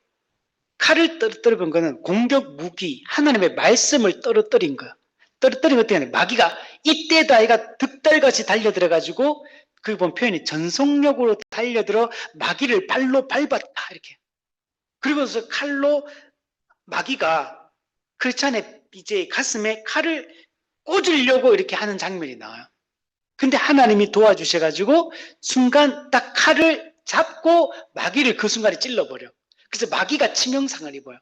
칼을 떨어뜨린 거는 공격 무기, 하나님의 말씀을 떨어뜨린 거야. 떨어뜨린 것 때문에 마귀가 이때다 아이가 득달같이 달려들어가지고 그 본 표현이 전속력으로 달려들어 마귀를 발로 밟았다, 이렇게. 그리고서 칼로 마귀가 크리스찬의 이제 가슴에 칼을 꽂으려고 이렇게 하는 장면이 나와요. 근데 하나님이 도와주셔가지고 순간 딱 칼을 잡고 마귀를 그 순간에 찔러버려. 그래서 마귀가 치명상을 입어요.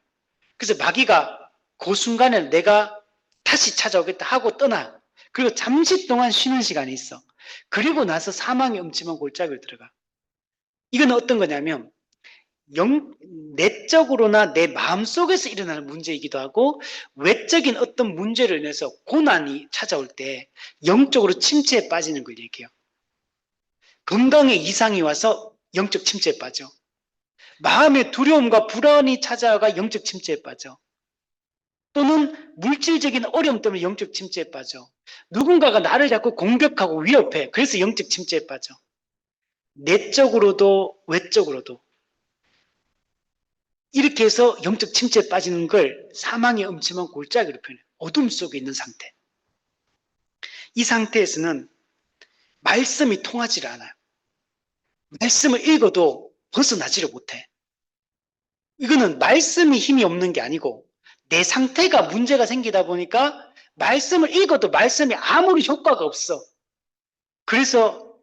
그래서 마귀가 그 순간에 내가 다시 찾아오겠다 하고 떠나요. 그리고 잠시 동안 쉬는 시간이 있어. 그리고 나서 사망의 음침한 골짜기를 들어가. 이건 어떤 거냐면 내적으로나 내 마음속에서 일어나는 문제이기도 하고 외적인 어떤 문제로 인해서 고난이 찾아올 때 영적으로 침체에 빠지는 걸 얘기해요. 건강에 이상이 와서 영적 침체에 빠져. 마음의 두려움과 불안이 찾아와가 영적 침체에 빠져. 또는 물질적인 어려움 때문에 영적 침체에 빠져. 누군가가 나를 자꾸 공격하고 위협해. 그래서 영적 침체에 빠져. 내적으로도 외적으로도. 이렇게 해서 영적 침체에 빠지는 걸 사망의 음침한 골짜기로 표현해요. 어둠 속에 있는 상태. 이 상태에서는 말씀이 통하지를 않아요. 말씀을 읽어도 벗어나지를 못해. 이거는 말씀이 힘이 없는 게 아니고 내 상태가 문제가 생기다 보니까 말씀을 읽어도 말씀이 아무리 효과가 없어. 그래서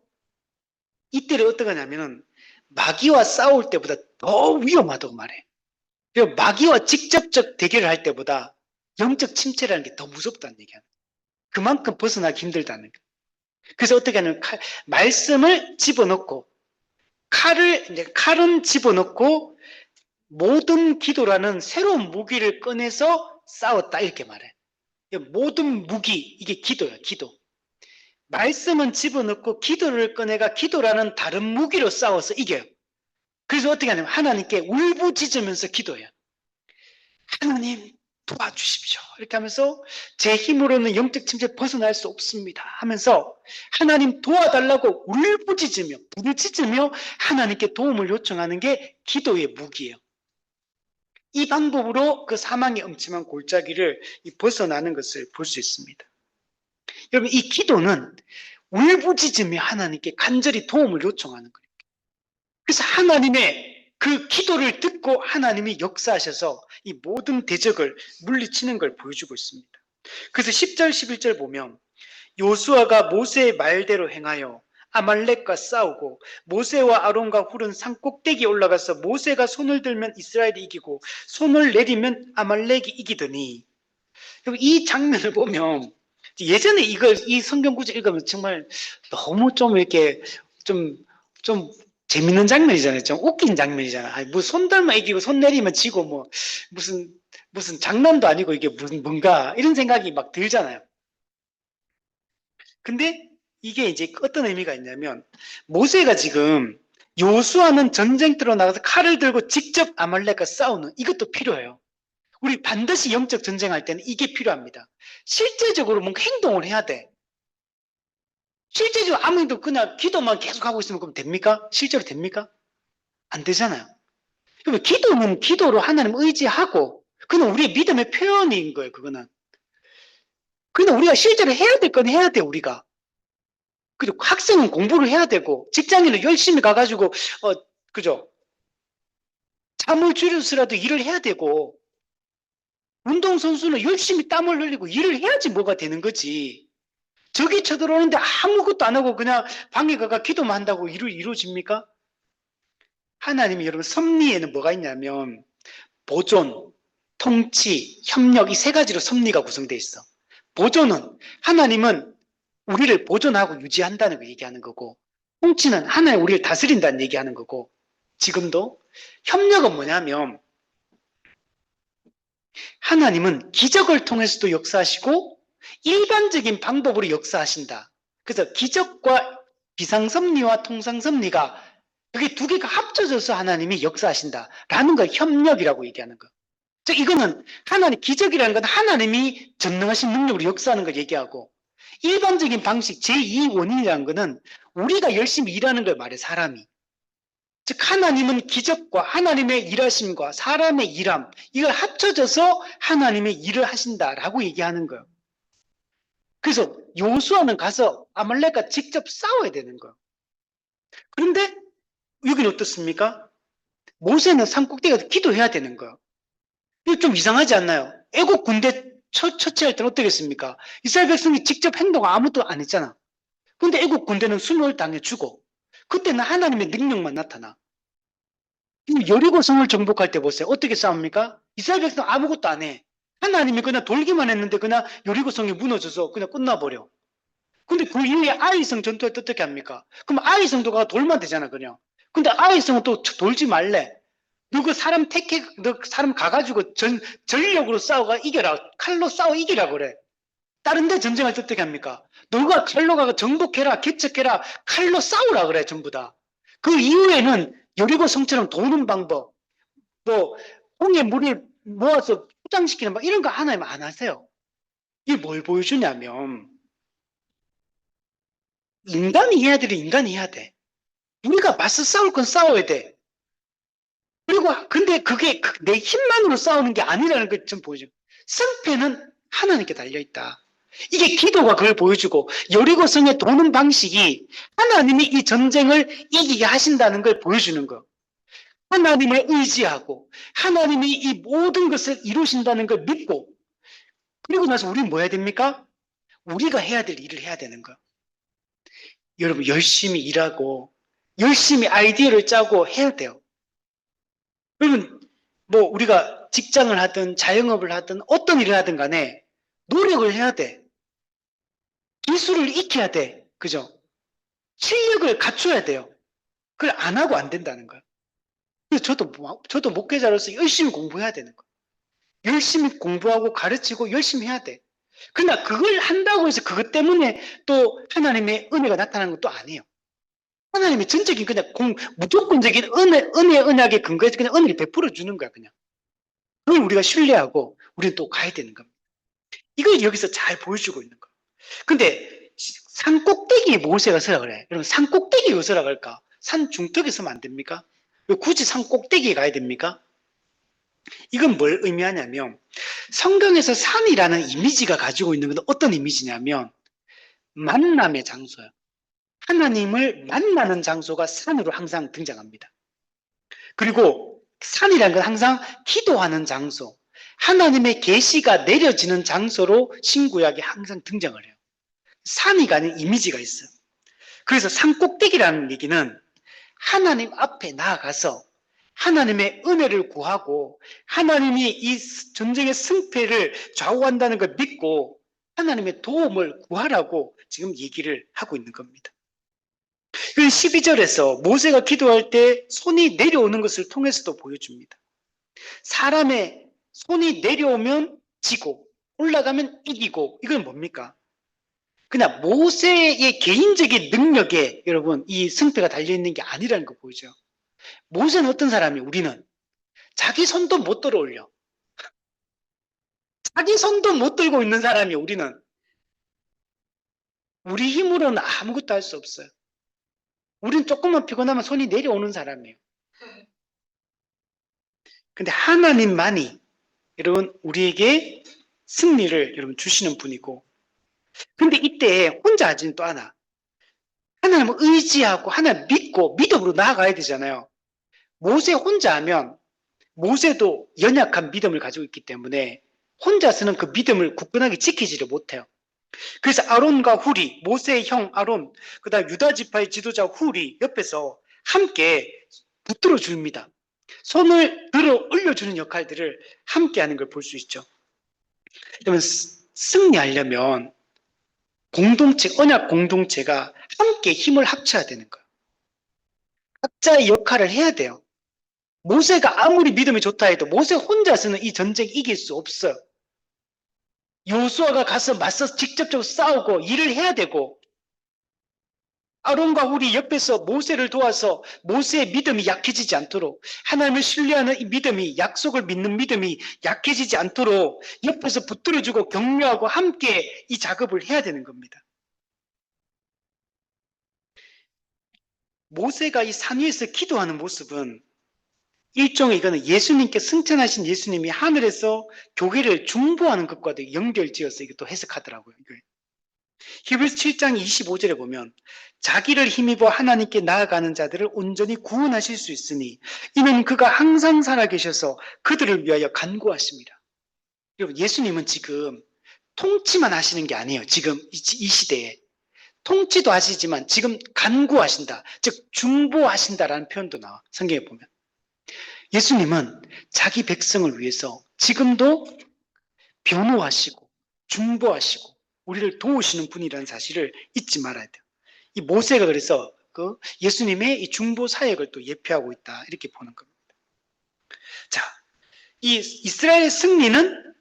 이때를 어떻게 하냐면은 마귀와 싸울 때보다 더 위험하다고 말해. 그리고 마귀와 직접적 대결을 할 때보다 영적 침체라는 게 더 무섭다는 얘기야. 그만큼 벗어나기 힘들다는 거야. 그래서 어떻게 하냐면 말씀을 집어넣고 칼은 집어넣고 모든 기도라는 새로운 무기를 꺼내서 싸웠다 이렇게 말해. 모든 무기 이게 기도야. 기도. 말씀은 집어넣고 기도를 꺼내가 기도라는 다른 무기로 싸워서 이겨요. 그래서 어떻게 하냐면 하나님께 울부짖으면서 기도해요. 하나님 도와주십시오. 이렇게 하면서 제 힘으로는 영적 침체에 벗어날 수 없습니다 하면서 하나님 도와달라고 울부짖으며 부르짖으며 하나님께 도움을 요청하는 게 기도의 무기예요. 이 방법으로 그 사망의 엄침한 골짜기를 벗어나는 것을 볼 수 있습니다. 여러분 이 기도는 울부짖으며 하나님께 간절히 도움을 요청하는 거예요. 그래서 하나님의 그 기도를 듣고 하나님이 역사하셔서 이 모든 대적을 물리치는 걸 보여주고 있습니다. 그래서 10절 11절 보면 요수아가 모세의 말대로 행하여 아말렉과 싸우고 모세와 아론과 훌은 산 꼭대기에 올라가서 모세가 손을 들면 이스라엘이 이기고 손을 내리면 아말렉이 이기더니 이 장면을 보면 예전에 이 성경 구절 읽으면 정말 너무 좀 이렇게 좀 재밌는 장면이잖아요. 좀 웃긴 장면이잖아요. 뭐 손 들면 이기고 손 내리면 지고 뭐 무슨 장난도 아니고 이게 무슨 뭔가 이런 생각이 막 들잖아요. 근데 이게 이제 어떤 의미가 있냐면 모세가 지금 요수아는 전쟁터로 나가서 칼을 들고 직접 아말렉과 싸우는 이것도 필요해요. 우리 반드시 영적 전쟁할 때는 이게 필요합니다. 실제적으로 뭔가 행동을 해야 돼. 실제적으로 아무 일도 그냥 기도만 계속하고 있으면 그럼 됩니까? 실제로 됩니까? 안 되잖아요. 그러면 기도는 기도로 하나님 의지하고 그는 우리의 믿음의 표현인 거예요. 그거는. 그러나 우리가 실제로 해야 될 건 해야 돼 우리가. 그리고 학생은 공부를 해야 되고 직장인은 열심히 가가지고 그죠? 잠을 줄여서라도 일을 해야 되고 운동선수는 열심히 땀을 흘리고 일을 해야지 뭐가 되는 거지. 적이 쳐들어오는데 아무것도 안 하고 그냥 방에 가가 기도만 한다고 이루어집니까? 하나님이 여러분 섭리에는 뭐가 있냐면 보존, 통치, 협력 이 세 가지로 섭리가 구성되어 있어. 보존은 하나님은 우리를 보존하고 유지한다는 거 얘기하는 거고 통치는 하나님 우리를 다스린다는 얘기하는 거고 지금도 협력은 뭐냐면 하나님은 기적을 통해서도 역사하시고 일반적인 방법으로 역사하신다. 그래서 기적과 비상섭리와 통상섭리가 그게 두 개가 합쳐져서 하나님이 역사하신다라는 걸 협력이라고 얘기하는 거. 즉 이거는 하나님 기적이라는 건 하나님이 전능하신 능력으로 역사하는 걸 얘기하고 일반적인 방식 제2 원인이라는 거는 우리가 열심히 일하는 걸 말해 사람이. 즉 하나님은 기적과 하나님의 일하심과 사람의 일함 이걸 합쳐져서 하나님의 일을 하신다라고 얘기하는 거예요. 그래서 요수아는 가서 아말렉과 직접 싸워야 되는 거예요. 그런데 여기는 어떻습니까? 모세는 산꼭대기에서 기도해야 되는 거예요. 이거 좀 이상하지 않나요? 애국 군대 처치할 때는 어떻겠습니까? 이스라엘 백성이 직접 행동 아무것도 안 했잖아. 근데 애국 군대는 수모를 당해 죽어. 그때는 하나님의 능력만 나타나. 여리고성을 정복할 때 보세요. 어떻게 싸웁니까? 이스라엘 백성 아무것도 안 해. 하나님이 그냥 돌기만 했는데 그냥 여리고성이 무너져서 그냥 끝나버려. 근데 그 이후에 아이성 전투할 때 어떻게 합니까? 그럼 아이성도 가 돌면 되잖아 그냥. 근데 아이성은 또 돌지 말래. 너 그 사람 너 사람 가가지고 전력으로 싸워가 이겨라. 칼로 싸워 이기라 그래. 다른 데 전쟁할 때 어떻게 합니까? 너가 칼로 가가 정복해라, 개척해라, 칼로 싸우라 그래 전부 다. 그 이후에는 여리고 성처럼 도는 방법, 또 홍해 물을 모아서 포장시키는 방 이런 거 하나님 안 하세요. 이게 뭘 보여주냐면 인간이 해야 될 인간이 해야 돼. 우리가 맞서 싸울 건 싸워야 돼. 그리고 근데 그게 내 힘만으로 싸우는 게 아니라는 걸 좀 보여줘. 승패는 하나님께 달려있다. 이게 기도가 그걸 보여주고 여리고성에 도는 방식이 하나님이 이 전쟁을 이기게 하신다는 걸 보여주는 거. 하나님을 의지하고 하나님이 이 모든 것을 이루신다는 걸 믿고 그리고 나서 우리는 뭐 해야 됩니까? 우리가 해야 될 일을 해야 되는 거. 여러분 열심히 일하고 열심히 아이디어를 짜고 해야 돼요. 여러분 뭐 우리가 직장을 하든 자영업을 하든 어떤 일을 하든 간에 노력을 해야 돼. 기술을 익혀야 돼. 그죠? 실력을 갖춰야 돼요. 그걸 안 하고 안 된다는 거예요. 그래서 저도 목회자로서 열심히 공부해야 되는 거예요. 열심히 공부하고 가르치고 열심히 해야 돼. 그러나 그걸 한다고 해서 그것 때문에 또 하나님의 은혜가 나타나는 것도 아니에요. 하나님의 전적인 그냥 무조건적인 언약에 근거해서 그냥 은혜를 베풀어 주는 거야, 그냥. 그걸 우리가 신뢰하고 우리는 또 가야 되는 겁니다. 이걸 여기서 잘 보여주고 있는 거예요. 근데 산 꼭대기에 모세가 서라 그래. 여러분, 산 꼭대기에 왜 서라 갈까? 산 중턱에 서면 안 됩니까? 왜 굳이 산 꼭대기에 가야 됩니까? 이건 뭘 의미하냐면 성경에서 산이라는 이미지가 가지고 있는 건 어떤 이미지냐면 만남의 장소예요. 하나님을 만나는 장소가 산으로 항상 등장합니다. 그리고 산이라는 건 항상 기도하는 장소, 하나님의 계시가 내려지는 장소로 신구약에 항상 등장을 해요. 산이 가는 이미지가 있어요. 그래서 산 꼭대기라는 얘기는 하나님 앞에 나아가서 하나님의 은혜를 구하고 하나님이 이 전쟁의 승패를 좌우한다는 걸 믿고 하나님의 도움을 구하라고 지금 얘기를 하고 있는 겁니다. 12절에서 모세가 기도할 때 손이 내려오는 것을 통해서도 보여줍니다. 사람의 손이 내려오면 지고 올라가면 이기고 이건 뭡니까? 그냥 모세의 개인적인 능력에 여러분 이 승패가 달려있는 게 아니라는 거 보이죠. 모세는 어떤 사람이 우리는 자기 손도 못 들어 올려. 자기 손도 못 들고 있는 사람이 우리는 우리 힘으로는 아무것도 할 수 없어요. 우린 조금만 피곤하면 손이 내려오는 사람이에요. 근데 하나님만이 여러분 우리에게 승리를 여러분 주시는 분이고 근데 이때 혼자 하지는 또 않아. 하나님을 의지하고 하나님 믿고 믿음으로 나아가야 되잖아요. 모세 혼자 하면 모세도 연약한 믿음을 가지고 있기 때문에 혼자서는 그 믿음을 굳건하게 지키지를 못해요. 그래서 아론과 훌이 모세의 형 아론 그다음 유다 지파의 지도자 훌이 옆에서 함께 붙들어 줍니다. 손을 들어 올려주는 역할들을 함께 하는 걸 볼 수 있죠. 그러면 승리하려면 공동체, 언약 공동체가 함께 힘을 합쳐야 되는 거예요. 각자의 역할을 해야 돼요. 모세가 아무리 믿음이 좋다 해도 모세 혼자서는 이 전쟁 이길 수 없어요. 여호수아가 가서 맞서 직접적으로 싸우고 일을 해야 되고 아론과 훌이 옆에서 모세를 도와서 모세의 믿음이 약해지지 않도록 하나님을 신뢰하는 이 믿음이 약속을 믿는 믿음이 약해지지 않도록 옆에서 붙들어주고 격려하고 함께 이 작업을 해야 되는 겁니다. 모세가 이 산 위에서 기도하는 모습은 일종의 이거는 예수님께 승천하신 예수님이 하늘에서 교회를 중보하는 것과도 연결지어서 이것도 해석하더라고요. 히브리서 7장 25절에 보면 자기를 힘입어 하나님께 나아가는 자들을 온전히 구원하실 수 있으니 이는 그가 항상 살아계셔서 그들을 위하여 간구하십니다. 여러분 예수님은 지금 통치만 하시는 게 아니에요. 지금 이 시대에 통치도 하시지만 지금 간구하신다. 즉 중보하신다라는 표현도 나와 성경에 보면 예수님은 자기 백성을 위해서 지금도 변호하시고 중보하시고 우리를 도우시는 분이라는 사실을 잊지 말아야 돼요. 이 모세가 그래서 그 예수님의 이 중보 사역을 또 예표하고 있다 이렇게 보는 겁니다. 자, 이 이스라엘의 승리는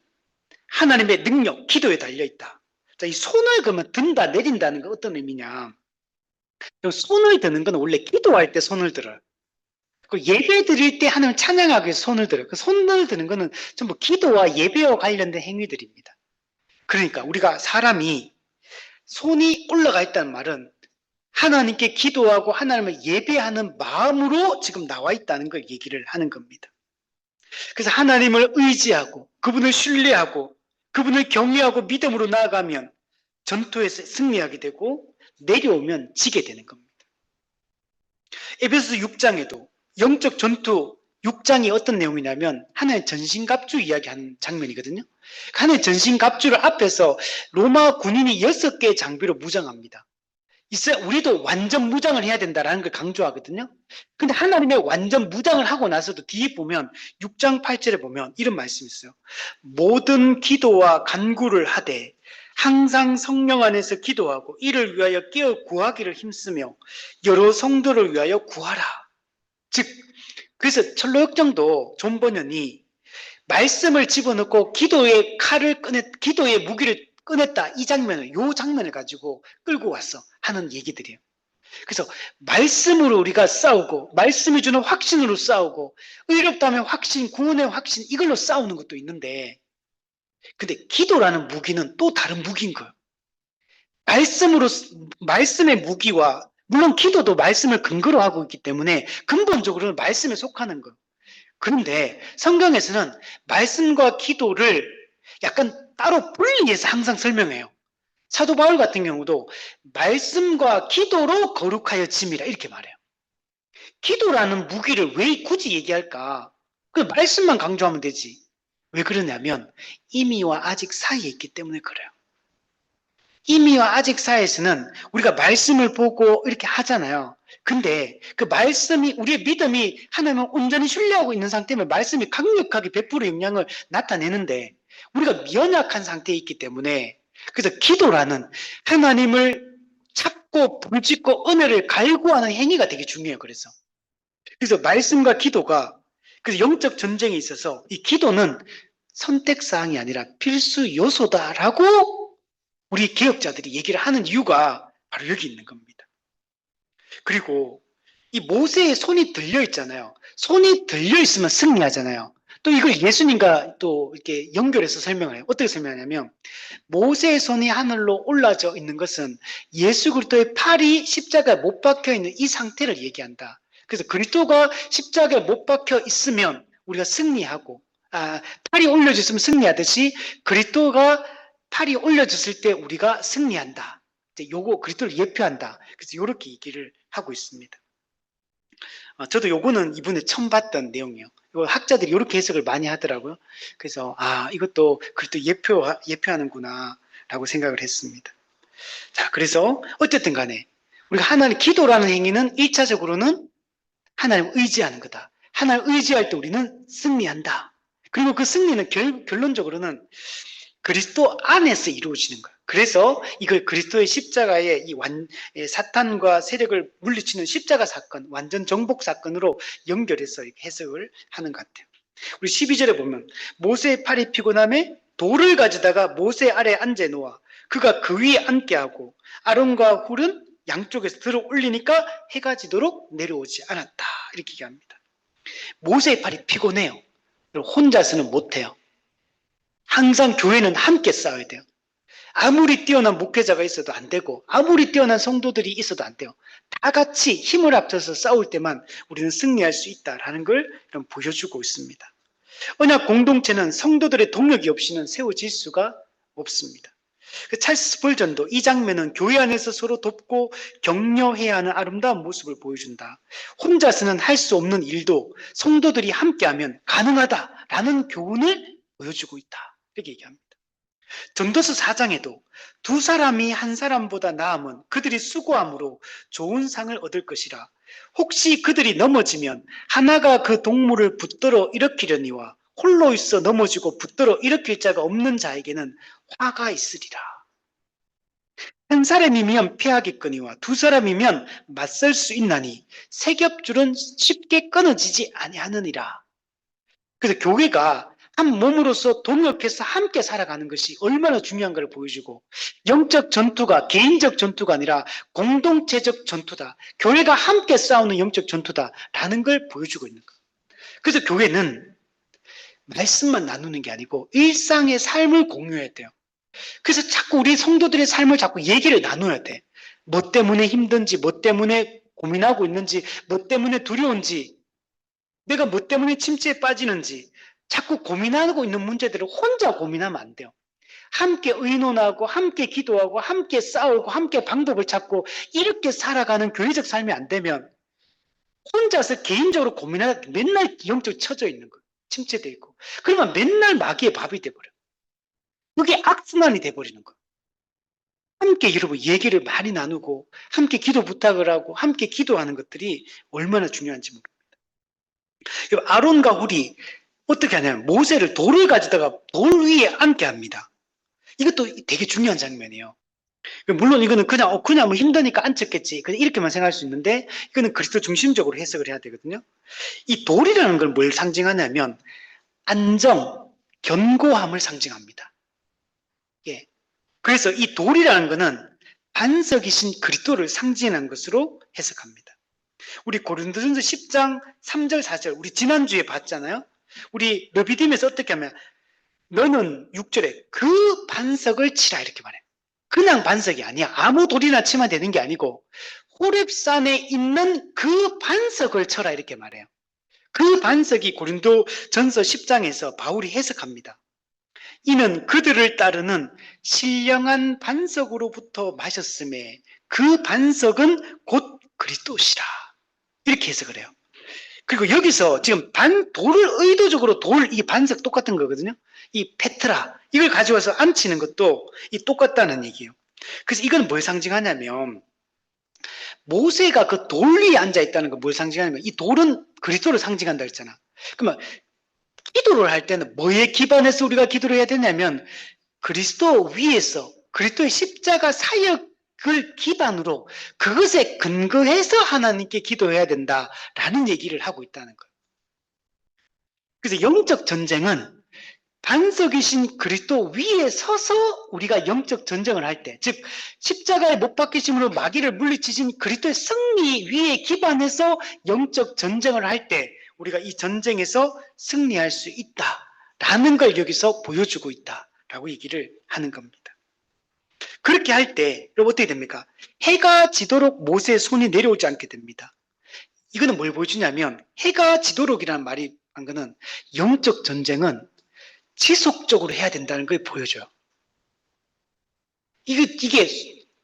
하나님의 능력, 기도에 달려 있다. 자, 이 손을 그러면 든다, 내린다는 건 어떤 의미냐? 손을 드는 건 원래 기도할 때 손을 들어요. 그 예배 드릴 때 하나님 찬양하기 위해서 손을 들어요. 그 손을 드는 거는 전부 기도와 예배와 관련된 행위들입니다. 그러니까 우리가 사람이 손이 올라가 있다는 말은 하나님께 기도하고 하나님을 예배하는 마음으로 지금 나와 있다는 걸 얘기를 하는 겁니다. 그래서 하나님을 의지하고 그분을 신뢰하고 그분을 경외하고 믿음으로 나아가면 전투에서 승리하게 되고 내려오면 지게 되는 겁니다. 에베소서 6장에도 영적 전투 6장이 어떤 내용이냐면 하나의 전신갑주 이야기하는 장면이거든요. 하나의 전신갑주를 앞에서 로마 군인이 6개의 장비로 무장합니다. 우리도 완전 무장을 해야 된다라는 걸 강조하거든요. 근데 하나님의 완전 무장을 하고 나서도 뒤에 보면 6장 8절에 보면 이런 말씀이 있어요. 모든 기도와 간구를 하되 항상 성령 안에서 기도하고 이를 위하여 깨어 구하기를 힘쓰며 여러 성도를 위하여 구하라. 즉 그래서 철로역정도 존 번연이 말씀을 집어넣고 기도의 무기를 꺼냈다. 이 장면을 가지고 끌고 와서 하는 얘기들이에요. 그래서 말씀으로 우리가 싸우고 말씀이 주는 확신으로 싸우고 의롭다면 확신, 구원의 확신 이걸로 싸우는 것도 있는데 근데 기도라는 무기는 또 다른 무기인 거예요. 말씀의 무기와 물론 기도도 말씀을 근거로 하고 있기 때문에 근본적으로는 말씀에 속하는 거예요. 그런데 성경에서는 말씀과 기도를 약간 따로 분리해서 항상 설명해요. 사도 바울 같은 경우도 말씀과 기도로 거룩하여 짐이라 이렇게 말해요. 기도라는 무기를 왜 굳이 얘기할까? 그 말씀만 강조하면 되지. 왜 그러냐면 이미와 아직 사이에 있기 때문에 그래요. 이미와 아직 사이에서는 우리가 말씀을 보고 이렇게 하잖아요. 근데 그 말씀이 우리의 믿음이 하나님을 온전히 신뢰하고 있는 상태면 말씀이 강력하게 베풀어 영향을 나타내는데 우리가 연약한 상태에 있기 때문에 그래서 기도라는 하나님을 찾고 부르짖고 은혜를 갈구하는 행위가 되게 중요해요. 그래서 말씀과 기도가 그래서 영적 전쟁에 있어서 이 기도는 선택사항이 아니라 필수 요소다라고 우리 개혁자들이 얘기를 하는 이유가 바로 여기 있는 겁니다. 그리고 이 모세의 손이 들려 있잖아요. 손이 들려 있으면 승리하잖아요. 또 이걸 예수님과 또 이렇게 연결해서 설명해요. 어떻게 설명하냐면 모세의 손이 하늘로 올라져 있는 것은 예수 그리스도의 팔이 십자가에 못 박혀 있는 이 상태를 얘기한다. 그래서 그리스도가 십자가에 못 박혀 있으면 우리가 승리하고 팔이 올려져 있으면 승리하듯이 그리스도가 팔이 올려졌을 때 우리가 승리한다. 요거 그리스도를 예표한다. 그래서 이렇게 얘기를 하고 있습니다. 저도 요거는 이번에 처음 봤던 내용이에요. 이거 학자들이 이렇게 해석을 많이 하더라고요. 그래서 이것도 그리스도 예표하는구나 라고 생각을 했습니다. 자, 그래서 어쨌든 간에 우리가 하나님 기도라는 행위는 1차적으로는 하나님을 의지하는 거다. 하나님을 의지할 때 우리는 승리한다. 그리고 그 승리는 결론적으로는 그리스도 안에서 이루어지는 거예요. 그래서 이걸 그리스도의 십자가의 사탄과 세력을 물리치는 십자가 사건, 완전 정복 사건으로 연결해서 해석을 하는 것 같아요. 우리 12절에 보면 모세의 팔이 피곤함에 돌을 가져다가 모세 아래에 앉아 놓아 그가 그 위에 앉게 하고 아론과 훌은 양쪽에서 들어 올리니까 해가 지도록 내려오지 않았다. 이렇게 얘기합니다. 모세의 팔이 피곤해요. 혼자서는 못해요. 항상 교회는 함께 싸워야 돼요. 아무리 뛰어난 목회자가 있어도 안 되고 아무리 뛰어난 성도들이 있어도 안 돼요. 다 같이 힘을 합쳐서 싸울 때만 우리는 승리할 수 있다라는 걸 보여주고 있습니다. 언약 공동체는 성도들의 동력이 없이는 세워질 수가 없습니다. 찰스 스펄전도 이 장면은 교회 안에서 서로 돕고 격려해야 하는 아름다운 모습을 보여준다. 혼자서는 할 수 없는 일도 성도들이 함께하면 가능하다라는 교훈을 보여주고 있다. 이렇게 얘기합니다. 전도서 4장에도 두 사람이 한 사람보다 나으면 그들이 수고함으로 좋은 상을 얻을 것이라. 혹시 그들이 넘어지면 하나가 그 동물을 붙들어 일으키려니와 홀로 있어 넘어지고 붙들어 일으킬 자가 없는 자에게는 화가 있으리라. 한 사람이면 피하겠거니와 두 사람이면 맞설 수 있나니 세 겹줄은 쉽게 끊어지지 아니하느니라. 그래서 교회가 한 몸으로서 동역해서 함께 살아가는 것이 얼마나 중요한가를 보여주고 영적 전투가 개인적 전투가 아니라 공동체적 전투다. 교회가 함께 싸우는 영적 전투다라는 걸 보여주고 있는 거예요. 그래서 교회는 말씀만 나누는 게 아니고 일상의 삶을 공유해야 돼요. 그래서 자꾸 우리 성도들의 삶을 자꾸 얘기를 나눠야 돼. 뭐 때문에 힘든지, 뭐 때문에 고민하고 있는지, 뭐 때문에 두려운지, 내가 뭐 때문에 침체에 빠지는지 자꾸 고민하고 있는 문제들을 혼자 고민하면 안 돼요. 함께 의논하고 함께 기도하고 함께 싸우고 함께 방법을 찾고 이렇게 살아가는 교회적 삶이 안 되면 혼자서 개인적으로 고민하다 맨날 영적 처져 있는 거예요. 침체되어 있고. 그러면 맨날 마귀의 밥이 돼버려요. 그게 악순환이 돼버리는 거예요. 함께 여러분 얘기를 많이 나누고 함께 기도 부탁을 하고 함께 기도하는 것들이 얼마나 중요한지 모릅니다. 아론과 훌이 어떻게 하냐면 모세를 돌을 가져다가 돌 위에 앉게 합니다. 이것도 되게 중요한 장면이에요. 물론 이거는 그냥 뭐 힘드니까 앉혔겠지. 그냥 이렇게만 생각할 수 있는데 이거는 그리스도 중심적으로 해석을 해야 되거든요. 이 돌이라는 걸 뭘 상징하냐면 안정, 견고함을 상징합니다. 예. 그래서 이 돌이라는 것은 반석이신 그리스도를 상징하는 것으로 해석합니다. 우리 고린도전서 10장 3절 4절 우리 지난주에 봤잖아요. 우리 르비딤에서 어떻게 하면 너는 6절에 그 반석을 치라 이렇게 말해요. 그냥 반석이 아니야. 아무 돌이나 치면 되는 게 아니고 호렙산에 있는 그 반석을 쳐라 이렇게 말해요. 그 반석이 고린도전서 10장에서 바울이 해석합니다. 이는 그들을 따르는 신령한 반석으로부터 마셨음에 그 반석은 곧 그리스도시라 이렇게 해석을 해요. 그리고 여기서 지금 돌을 의도적으로 이 반석 똑같은 거거든요. 이 페트라 이걸 가져와서 앉히는 것도 이 똑같다는 얘기예요. 그래서 이건 뭘 상징하냐면 모세가 그 돌 위에 앉아 있다는 거 뭘 상징하냐면 이 돌은 그리스도를 상징한다 했잖아. 그러면 기도를 할 때는 뭐에 기반해서 우리가 기도를 해야 되냐면 그리스도 위에서 그리스도의 십자가 사역을 기반으로 그것에 근거해서 하나님께 기도해야 된다라는 얘기를 하고 있다는 거예요. 그래서 영적 전쟁은 반석이신 그리스도 위에 서서 우리가 영적 전쟁을 할 때, 즉 십자가에 못 박히심으로 마귀를 물리치신 그리스도의 승리 위에 기반해서 영적 전쟁을 할 때 우리가 이 전쟁에서 승리할 수 있다라는 걸 여기서 보여주고 있다라고 얘기를 하는 겁니다. 그렇게 할 때 여러분 어떻게 됩니까? 해가 지도록 모세의 손이 내려오지 않게 됩니다. 이거는 뭘 보여주냐면 해가 지도록이라는 말이 한 거는 영적 전쟁은 지속적으로 해야 된다는 걸 보여줘요. 이게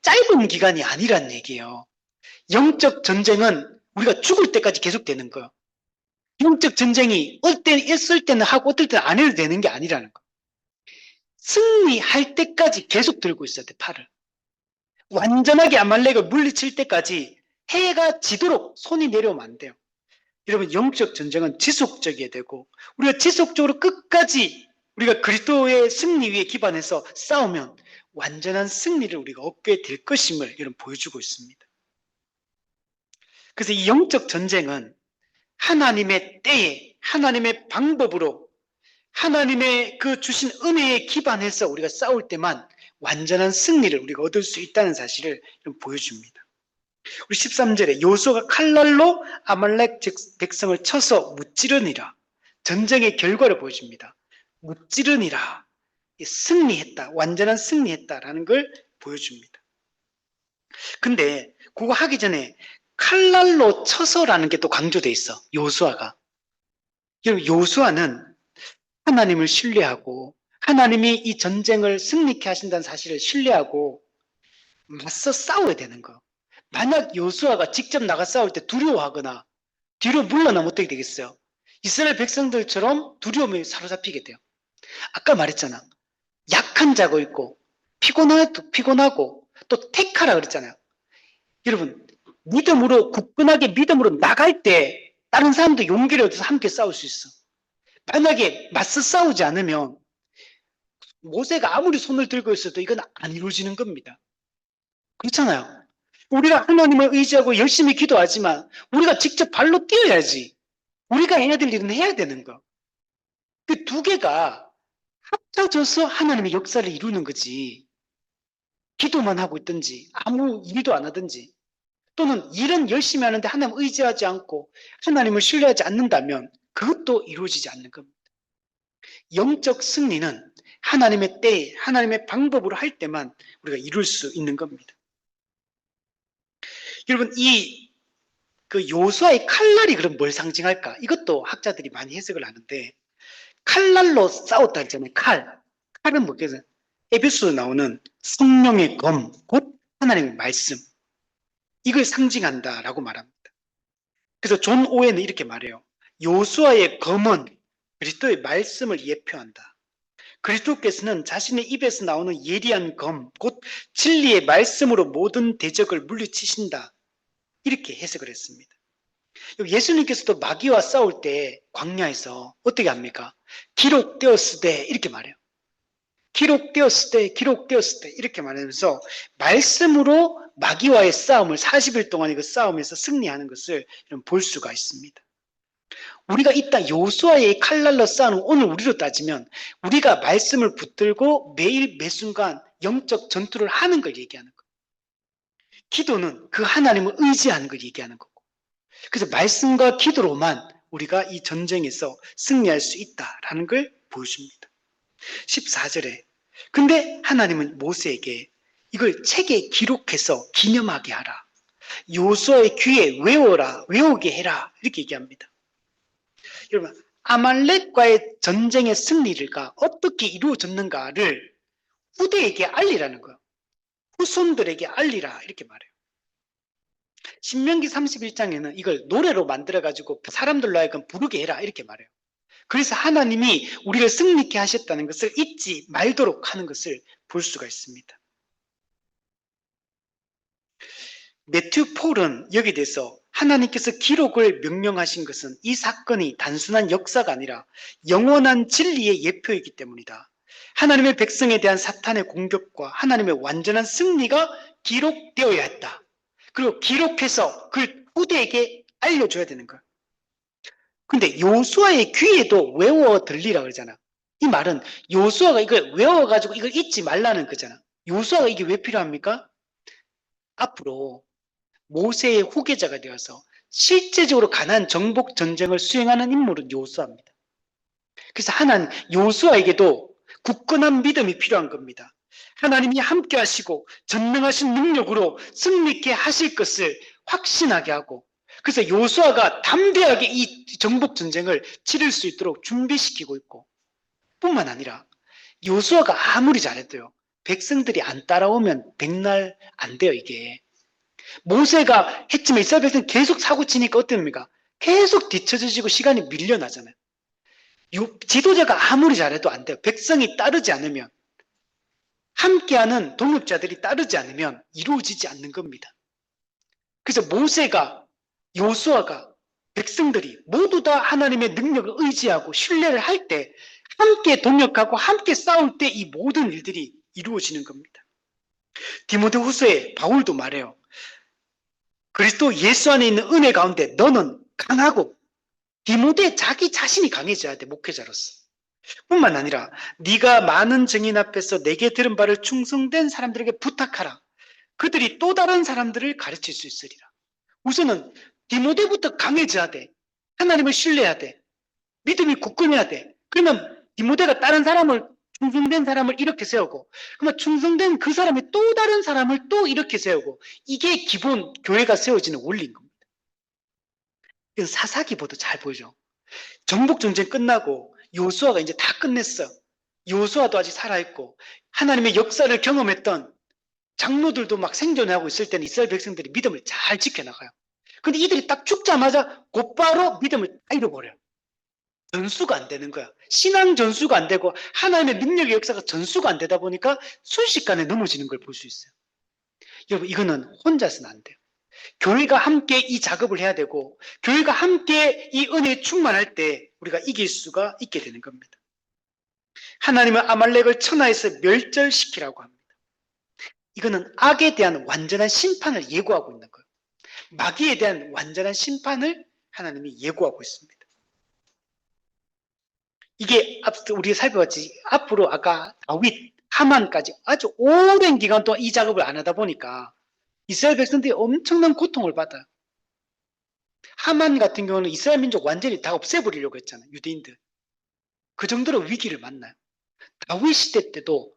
짧은 기간이 아니란 얘기예요. 영적 전쟁은 우리가 죽을 때까지 계속되는 거예요. 영적 전쟁이 있을 때는 하고 어떨 때는 안 해도 되는 게 아니라는 거예요. 승리할 때까지 계속 들고 있어야 돼, 팔을. 완전하게 아말렉을 물리칠 때까지 해가 지도록 손이 내려오면 안 돼요. 여러분 영적 전쟁은 지속적이어야 되고 우리가 지속적으로 끝까지 우리가 그리스도의 승리 위에 기반해서 싸우면 완전한 승리를 우리가 얻게 될 것임을 여러분 보여주고 있습니다. 그래서 이 영적 전쟁은 하나님의 때에 하나님의 방법으로 하나님의 그 주신 은혜에 기반해서 우리가 싸울 때만 완전한 승리를 우리가 얻을 수 있다는 사실을 보여줍니다. 우리 13절에 여호수아가 칼날로 아말렉 백성을 쳐서 무찌르니라. 전쟁의 결과를 보여줍니다. 무찌르니라. 승리했다. 완전한 승리했다라는 걸 보여줍니다. 근데 그거 하기 전에 칼날로 쳐서라는 게 또 강조돼 있어. 여호수아가. 여호수아는 하나님을 신뢰하고 하나님이 이 전쟁을 승리케 하신다는 사실을 신뢰하고 맞서 싸워야 되는 거. 만약 여호수아가 직접 나가 싸울 때 두려워하거나 뒤로 물러나면 어떻게 되겠어요? 이스라엘 백성들처럼 두려움에 사로잡히게 돼요. 아까 말했잖아. 약한 자고 있고 피곤하고 또 택하라 그랬잖아요. 여러분 믿음으로 굳건하게 믿음으로 나갈 때 다른 사람도 용기를 얻어서 함께 싸울 수 있어. 만약에 맞서 싸우지 않으면 모세가 아무리 손을 들고 있어도 이건 안 이루어지는 겁니다. 그렇잖아요. 우리가 하나님을 의지하고 열심히 기도하지만 우리가 직접 발로 뛰어야지. 우리가 해야 될 일은 해야 되는 거. 그 두 개가 합쳐져서 하나님의 역사를 이루는 거지. 기도만 하고 있든지 아무 일도 안 하든지 또는 일은 열심히 하는데 하나님 의지하지 않고 하나님을 신뢰하지 않는다면 그것도 이루어지지 않는 겁니다. 영적 승리는 하나님의 때에 하나님의 방법으로 할 때만 우리가 이룰 수 있는 겁니다. 여러분 그 여호수아의 칼날이 그럼 뭘 상징할까? 이것도 학자들이 많이 해석을 하는데 칼날로 싸웠다 했잖아요. 칼은 뭐겠어요? 에베소에 나오는 성령의 검, 곧 하나님의 말씀, 이걸 상징한다라고 말합니다. 그래서 존 오웬은 이렇게 말해요. 요수아의 검은 그리스도의 말씀을 예표한다. 그리스도께서는 자신의 입에서 나오는 예리한 검, 곧 진리의 말씀으로 모든 대적을 물리치신다. 이렇게 해석을 했습니다. 예수님께서도 마귀와 싸울 때 광야에서 어떻게 합니까? 기록되었으되 이렇게 말해요. 기록되었을 때 이렇게 말하면서 말씀으로 마귀와의 싸움을 40일 동안의 그 싸움에서 승리하는 것을 볼 수가 있습니다. 우리가 이따 요수아의 칼날로 싸우는 오늘 우리로 따지면 우리가 말씀을 붙들고 매일 매순간 영적 전투를 하는 걸 얘기하는 거예요. 기도는 그 하나님을 의지하는 걸 얘기하는 거고, 그래서 말씀과 기도로만 우리가 이 전쟁에서 승리할 수 있다라는 걸 보여줍니다. 14절에 근데 하나님은 모세에게 이걸 책에 기록해서 기념하게 하라. 요수아의 귀에 외워라, 외우게 해라. 이렇게 얘기합니다. 여러분, 아말렉과의 전쟁의 승리가 어떻게 이루어졌는가를 후대에게 알리라는 거예요. 후손들에게 알리라 이렇게 말해요. 신명기 31장에는 이걸 노래로 만들어가지고 사람들로 하여금 부르게 해라 이렇게 말해요. 그래서 하나님이 우리를 승리케 하셨다는 것을 잊지 말도록 하는 것을 볼 수가 있습니다. 매튜 폴은 여기에 대해서 하나님께서 기록을 명령하신 것은 이 사건이 단순한 역사가 아니라 영원한 진리의 예표이기 때문이다. 하나님의 백성에 대한 사탄의 공격과 하나님의 완전한 승리가 기록되어야 했다. 그리고 기록해서 그 후대에게 알려줘야 되는 거야. 근데 요수아의 귀에도 외워 들리라 그러잖아. 이 말은 요수아가 이걸 외워가지고 이걸 잊지 말라는 거잖아. 요수아가 이게 왜 필요합니까? 앞으로 모세의 후계자가 되어서 실제적으로 가나안 정복 전쟁을 수행하는 인물은 요수아입니다. 그래서 하나님 요수아에게도 굳건한 믿음이 필요한 겁니다. 하나님이 함께 하시고 전능하신 능력으로 승리케 하실 것을 확신하게 하고, 그래서 요수아가 담대하게 이 정복 전쟁을 치를 수 있도록 준비시키고 있고, 뿐만 아니라 요수아가 아무리 잘해도요, 백성들이 안 따라오면 백날 안 돼요. 이게 모세가 했지만 이스라엘 백성은 계속 사고 치니까 어떻습니까? 계속 뒤처지고 시간이 밀려나잖아요. 지도자가 아무리 잘해도 안 돼요. 백성이 따르지 않으면, 함께하는 동역자들이 따르지 않으면 이루어지지 않는 겁니다. 그래서 모세가, 요수아가, 백성들이 모두 다 하나님의 능력을 의지하고 신뢰를 할 때, 함께 동역하고 함께 싸울 때 이 모든 일들이 이루어지는 겁니다. 디모데후서에 바울도 말해요. 그리스도 예수 안에 있는 은혜 가운데 너는 강하고, 디모데 자기 자신이 강해져야 돼, 목회자로서. 뿐만 아니라 네가 많은 증인 앞에서 내게 들은 바를 충성된 사람들에게 부탁하라. 그들이 또 다른 사람들을 가르칠 수 있으리라. 우선은 디모데부터 강해져야 돼. 하나님을 신뢰해야 돼. 믿음이 굳건해야 돼. 그러면 디모데가 다른 사람을, 충성된 사람을 이렇게 세우고, 그러면 충성된 그 사람이 또 다른 사람을 또 이렇게 세우고, 이게 기본 교회가 세워지는 원리인 겁니다. 사사기보도 잘 보이죠. 정복 전쟁 끝나고 요수아가 이제 다 끝냈어. 요수아도 아직 살아있고 하나님의 역사를 경험했던 장로들도 막 생존하고 있을 때는 이스라엘 백성들이 믿음을 잘 지켜나가요. 근데 이들이 딱 죽자마자 곧바로 믿음을 다 잃어버려요. 전수가 안 되는 거야. 신앙 전수가 안 되고 하나님의 능력의 역사가 전수가 안 되다 보니까 순식간에 넘어지는 걸 볼 수 있어요. 여러분, 이거는 혼자서는 안 돼요. 교회가 함께 이 작업을 해야 되고, 교회가 함께 이 은혜에 충만할 때 우리가 이길 수가 있게 되는 겁니다. 하나님은 아말렉을 천하에서 멸절시키라고 합니다. 이거는 악에 대한 완전한 심판을 예고하고 있는 거예요. 마귀에 대한 완전한 심판을 하나님이 예고하고 있습니다. 이게 우리가 살펴봤지, 앞으로 아까 다윗, 하만까지 아주 오랜 기간 동안 이 작업을 안 하다 보니까 이스라엘 백성들이 엄청난 고통을 받아요. 하만 같은 경우는 이스라엘 민족 완전히 다 없애버리려고 했잖아요. 유대인들. 그 정도로 위기를 만나요. 다윗 시대 때도,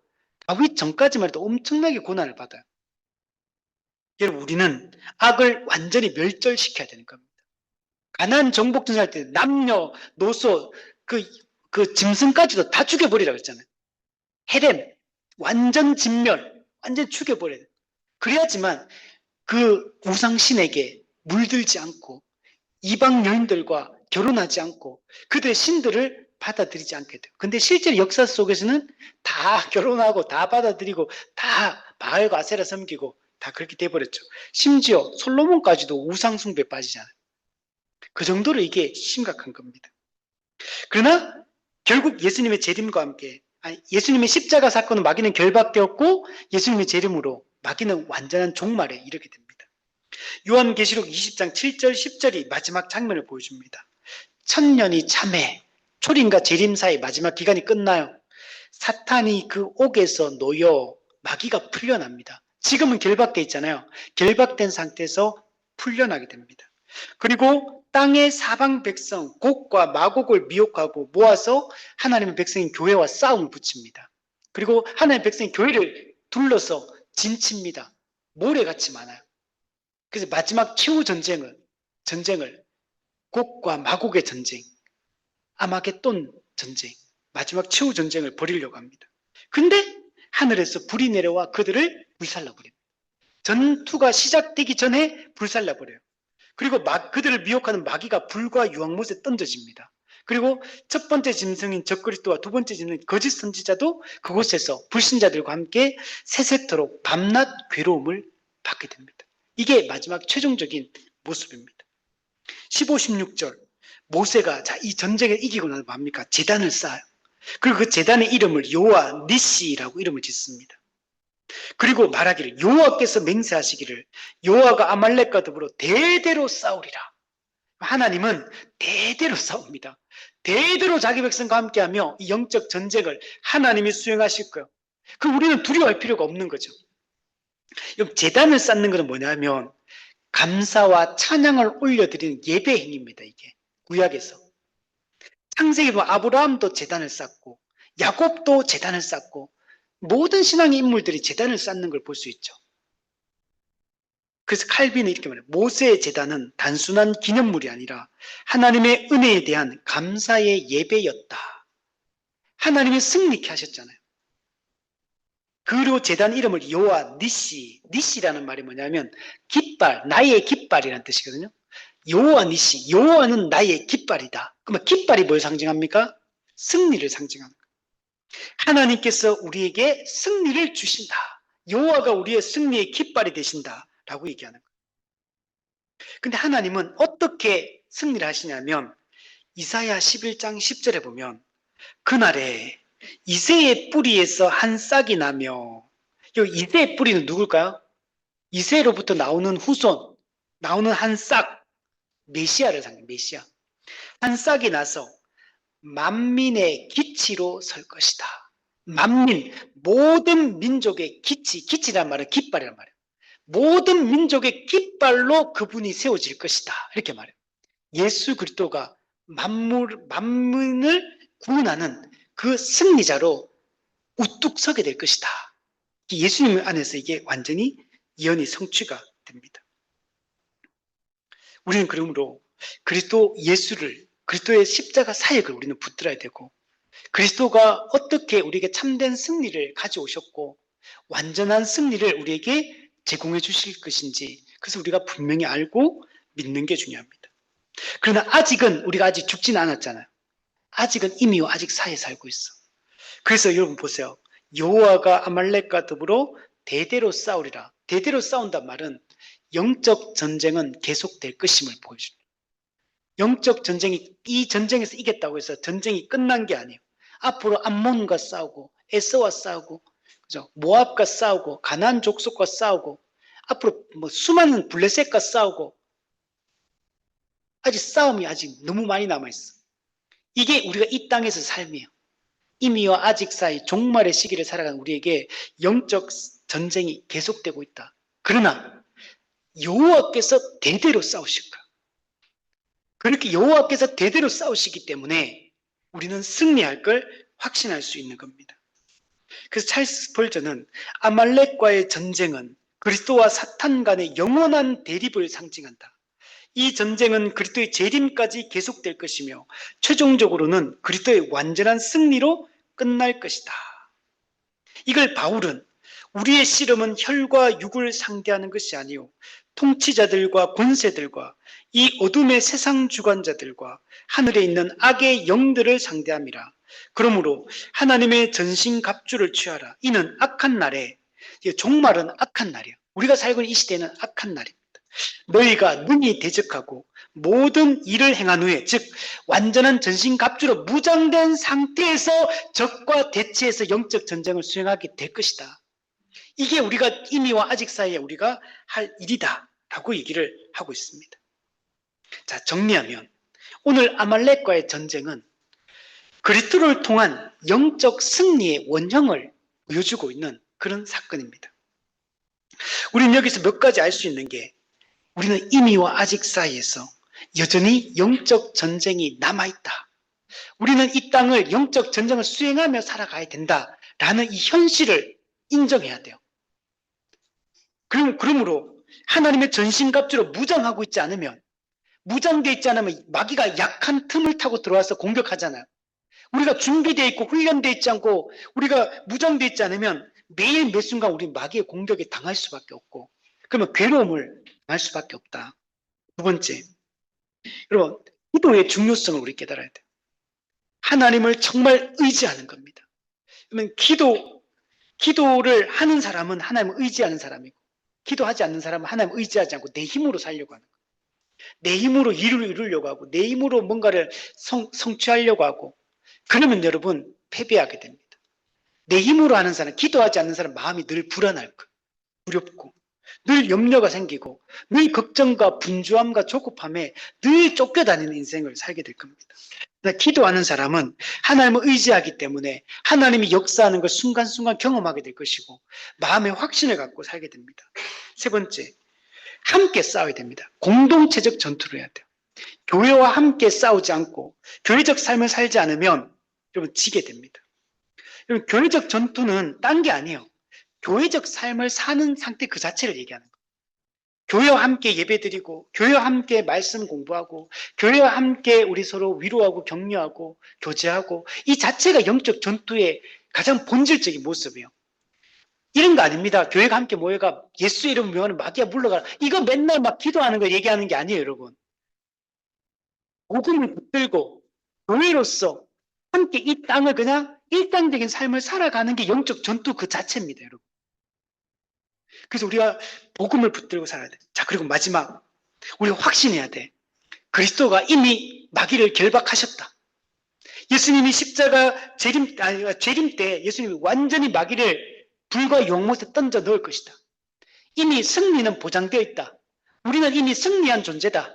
다윗 전까지만 해도 엄청나게 고난을 받아요. 여러분, 우리는 악을 완전히 멸절시켜야 되는 겁니다. 가나안 정복전쟁 할 때 남녀, 노소, 그 짐승까지도 다 죽여버리라고 했잖아요. 헤렘, 완전 진멸, 완전 죽여버려야 돼. 그래야지만 그 우상신에게 물들지 않고 이방 여인들과 결혼하지 않고 그들의 신들을 받아들이지 않게 돼요. 근데 실제 역사 속에서는 다 결혼하고 다 받아들이고 다 바알과 아세라 섬기고 다 그렇게 돼버렸죠. 심지어 솔로몬까지도 우상 숭배에 빠지잖아요. 그 정도로 이게 심각한 겁니다. 그러나 결국 예수님의 재림과 함께 예수님의 십자가 사건은 마귀는 결박되었고 예수님의 재림으로 마귀는 완전한 종말에 이르게 됩니다. 요한계시록 20장 7절 10절이 마지막 장면을 보여줍니다. 천년이 참해 초림과 재림 사이 마지막 기간이 끝나요. 사탄이 그 옥에서 놓여 마귀가 풀려납니다. 지금은 결박돼 있잖아요. 결박된 상태에서 풀려나게 됩니다. 그리고 땅의 사방 백성 곡과 마곡을 미혹하고 모아서 하나님의 백성인 교회와 싸움을 붙입니다. 그리고 하나님의 백성인 교회를 둘러서 진칩니다. 모래같이 많아요. 그래서 마지막 최후 전쟁을 곡과 마곡의 전쟁, 아마겟돈 전쟁, 마지막 최후 전쟁을 벌이려고 합니다. 근데 하늘에서 불이 내려와 그들을 불살라버립니다. 전투가 시작되기 전에 불살라버려요. 그리고 그들을 미혹하는 마귀가 불과 유황못에 던져집니다. 그리고 첫 번째 짐승인 적그리스도와 두 번째 짐승인 거짓 선지자도 그곳에서 불신자들과 함께 세세토록 밤낮 괴로움을 받게 됩니다. 이게 마지막 최종적인 모습입니다. 15, 16절 모세가 이 전쟁에 이기고 나서 뭡니까? 제단을 쌓아요. 그리고 그 제단의 이름을 여호와 니시라고 이름을 짓습니다. 그리고 말하기를 여호와께서 맹세하시기를 여호와가 아말렉과 더불어 대대로 싸우리라. 하나님은 대대로 싸웁니다. 대대로 자기 백성과 함께하며 이 영적 전쟁을 하나님이 수행하실 거예요. 그럼 우리는 두려워할 필요가 없는 거죠. 제단을 쌓는 것은 뭐냐면 감사와 찬양을 올려드리는 예배 행위입니다. 이게 구약에서 창세기 보면 아브라함도 제단을 쌓고 야곱도 제단을 쌓고 모든 신앙의 인물들이 제단을 쌓는 걸 볼 수 있죠. 그래서 칼빈은 이렇게 말해요. 모세의 제단은 단순한 기념물이 아니라 하나님의 은혜에 대한 감사의 예배였다. 하나님이 승리케 하셨잖아요. 그리고 제단 이름을 여호와 니시라는 말이 뭐냐면 깃발, 나의 깃발이라는 뜻이거든요. 여호와 니시, 여호와는 나의 깃발이다. 그러면 깃발이 뭘 상징합니까? 승리를 상징하는 거예요. 하나님께서 우리에게 승리를 주신다. 여호와가 우리의 승리의 깃발이 되신다라고 얘기하는 거예요. 근데 하나님은 어떻게 승리를 하시냐면 이사야 11장 10절에 보면 그날에 이새의 뿌리에서 한 싹이 나며 이 이새의 뿌리는 누굴까요? 이새로부터 나오는 후손, 나오는 한 싹, 메시아를 상징해요. 메시아. 한 싹이 나서 만민의 기치로 설 것이다. 만민, 모든 민족의 기치란 말은 깃발이란 말이에요. 모든 민족의 깃발로 그분이 세워질 것이다. 이렇게 말해요. 예수 그리스도가 만민을 구원하는 그 승리자로 우뚝 서게 될 것이다. 예수님 안에서 이게 완전히 예언이 성취가 됩니다. 우리는 그러므로 그리스도 예수를, 그리스도의 십자가 사역을 우리는 붙들어야 되고 그리스도가 어떻게 우리에게 참된 승리를 가져오셨고 완전한 승리를 우리에게 제공해 주실 것인지 그래서 우리가 분명히 알고 믿는 게 중요합니다. 그러나 아직은 우리가 아직 죽지는 않았잖아요. 아직은 이미 아직 사이에 살고 있어. 그래서 여러분 보세요. 여호와가 아말렉과 더불어 대대로 싸우리라. 대대로 싸운단 말은 영적 전쟁은 계속될 것임을 보여줍니다. 영적 전쟁이 이 전쟁에서 이겼다고 해서 전쟁이 끝난 게 아니에요. 앞으로 암몬과 싸우고 에서와 싸우고 그죠? 모압과 싸우고 가나안 족속과 싸우고 앞으로 수많은 블레셋과 싸우고 아직 싸움이 아직 너무 많이 남아있어. 이게 우리가 이 땅에서 삶이에요. 이미와 아직 사이 종말의 시기를 살아가는 우리에게 영적 전쟁이 계속되고 있다. 그러나 여호와께서 대대로 싸우실 거야. 그렇게 여호와께서 대대로 싸우시기 때문에 우리는 승리할 걸 확신할 수 있는 겁니다. 그래서 찰스 스펄전은 아말렉과의 전쟁은 그리스도와 사탄 간의 영원한 대립을 상징한다. 이 전쟁은 그리스도의 재림까지 계속될 것이며 최종적으로는 그리스도의 완전한 승리로 끝날 것이다. 이걸 바울은 우리의 씨름은 혈과 육을 상대하는 것이 아니요 통치자들과 권세들과 이 어둠의 세상 주관자들과 하늘에 있는 악의 영들을 상대함이라. 그러므로 하나님의 전신갑주를 취하라. 이는 악한 날에, 종말은 악한 날이야. 우리가 살고 있는 이 시대는 악한 날입니다. 너희가 능히 대적하고 모든 일을 행한 후에, 즉 완전한 전신갑주로 무장된 상태에서 적과 대치해서 영적 전쟁을 수행하게 될 것이다. 이게 우리가 이미와 아직 사이에 우리가 할 일이다 라고 얘기를 하고 있습니다. 자, 정리하면 오늘 아말렉과의 전쟁은 그리스도를 통한 영적 승리의 원형을 보여주고 있는 그런 사건입니다. 우리는 여기서 몇 가지 알 수 있는 게, 우리는 이미와 아직 사이에서 여전히 영적 전쟁이 남아있다. 우리는 이 땅을 영적 전쟁을 수행하며 살아가야 된다라는 이 현실을 인정해야 돼요. 그러므로 하나님의 전신갑주로 무장하고 있지 않으면, 무장되어 있지 않으면 마귀가 약한 틈을 타고 들어와서 공격하잖아요. 우리가 준비되어 있고 훈련되어 있지 않고 우리가 무장되어 있지 않으면 매일 매 순간 우리 마귀의 공격에 당할 수밖에 없고, 그러면 괴로움을 당할 수밖에 없다. 두 번째, 여러분, 기도의 중요성을 우리 깨달아야 돼요. 하나님을 정말 의지하는 겁니다. 그러면 기도를 하는 사람은 하나님을 의지하는 사람이고, 기도하지 않는 사람은 하나님을 의지하지 않고 내 힘으로 살려고 하는 거예요. 내 힘으로 일을 이루려고 하고 내 힘으로 뭔가를 성취하려고 하고, 그러면 여러분 패배하게 됩니다. 내 힘으로 하는 사람, 기도하지 않는 사람 마음이 늘 불안할 거예요. 두렵고 늘 염려가 생기고 늘 걱정과 분주함과 조급함에 늘 쫓겨다니는 인생을 살게 될 겁니다. 기도하는 사람은 하나님을 의지하기 때문에 하나님이 역사하는 걸 순간순간 경험하게 될 것이고 마음의 확신을 갖고 살게 됩니다. 세 번째, 함께 싸워야 됩니다. 공동체적 전투를 해야 돼요. 교회와 함께 싸우지 않고 교회적 삶을 살지 않으면 여러분 지게 됩니다. 여러분, 교회적 전투는 딴 게 아니에요. 교회적 삶을 사는 상태 그 자체를 얘기하는 거예요. 교회와 함께 예배드리고 교회와 함께 말씀 공부하고 교회와 함께 우리 서로 위로하고 격려하고 교제하고, 이 자체가 영적 전투의 가장 본질적인 모습이에요. 이런 거 아닙니다. 교회가 함께 모여가 예수 이름 명하는 마귀야 물러가라, 이거 맨날 막 기도하는 거 얘기하는 게 아니에요. 여러분, 복음을 붙들고 교회로서 함께 이 땅을 그냥 일상적인 삶을 살아가는 게 영적 전투 그 자체입니다. 여러분, 그래서 우리가 복음을 붙들고 살아야 돼. 자, 그리고 마지막, 우리가 확신해야 돼. 그리스도가 이미 마귀를 결박하셨다. 예수님이 십자가 재림 때 예수님이 완전히 마귀를 불과 용못에 던져 넣을 것이다. 이미 승리는 보장되어 있다. 우리는 이미 승리한 존재다.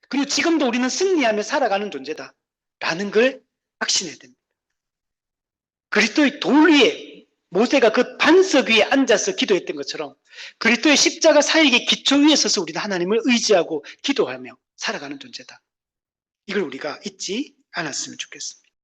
그리고 지금도 우리는 승리하며 살아가는 존재다 라는 걸 확신해야 됩니다. 그리스도의 돌 위에 모세가 그 반석 위에 앉아서 기도했던 것처럼 그리스도의 십자가 사역의 기초 위에 서서 우리는 하나님을 의지하고 기도하며 살아가는 존재다. 이걸 우리가 잊지 않았으면 좋겠습니다.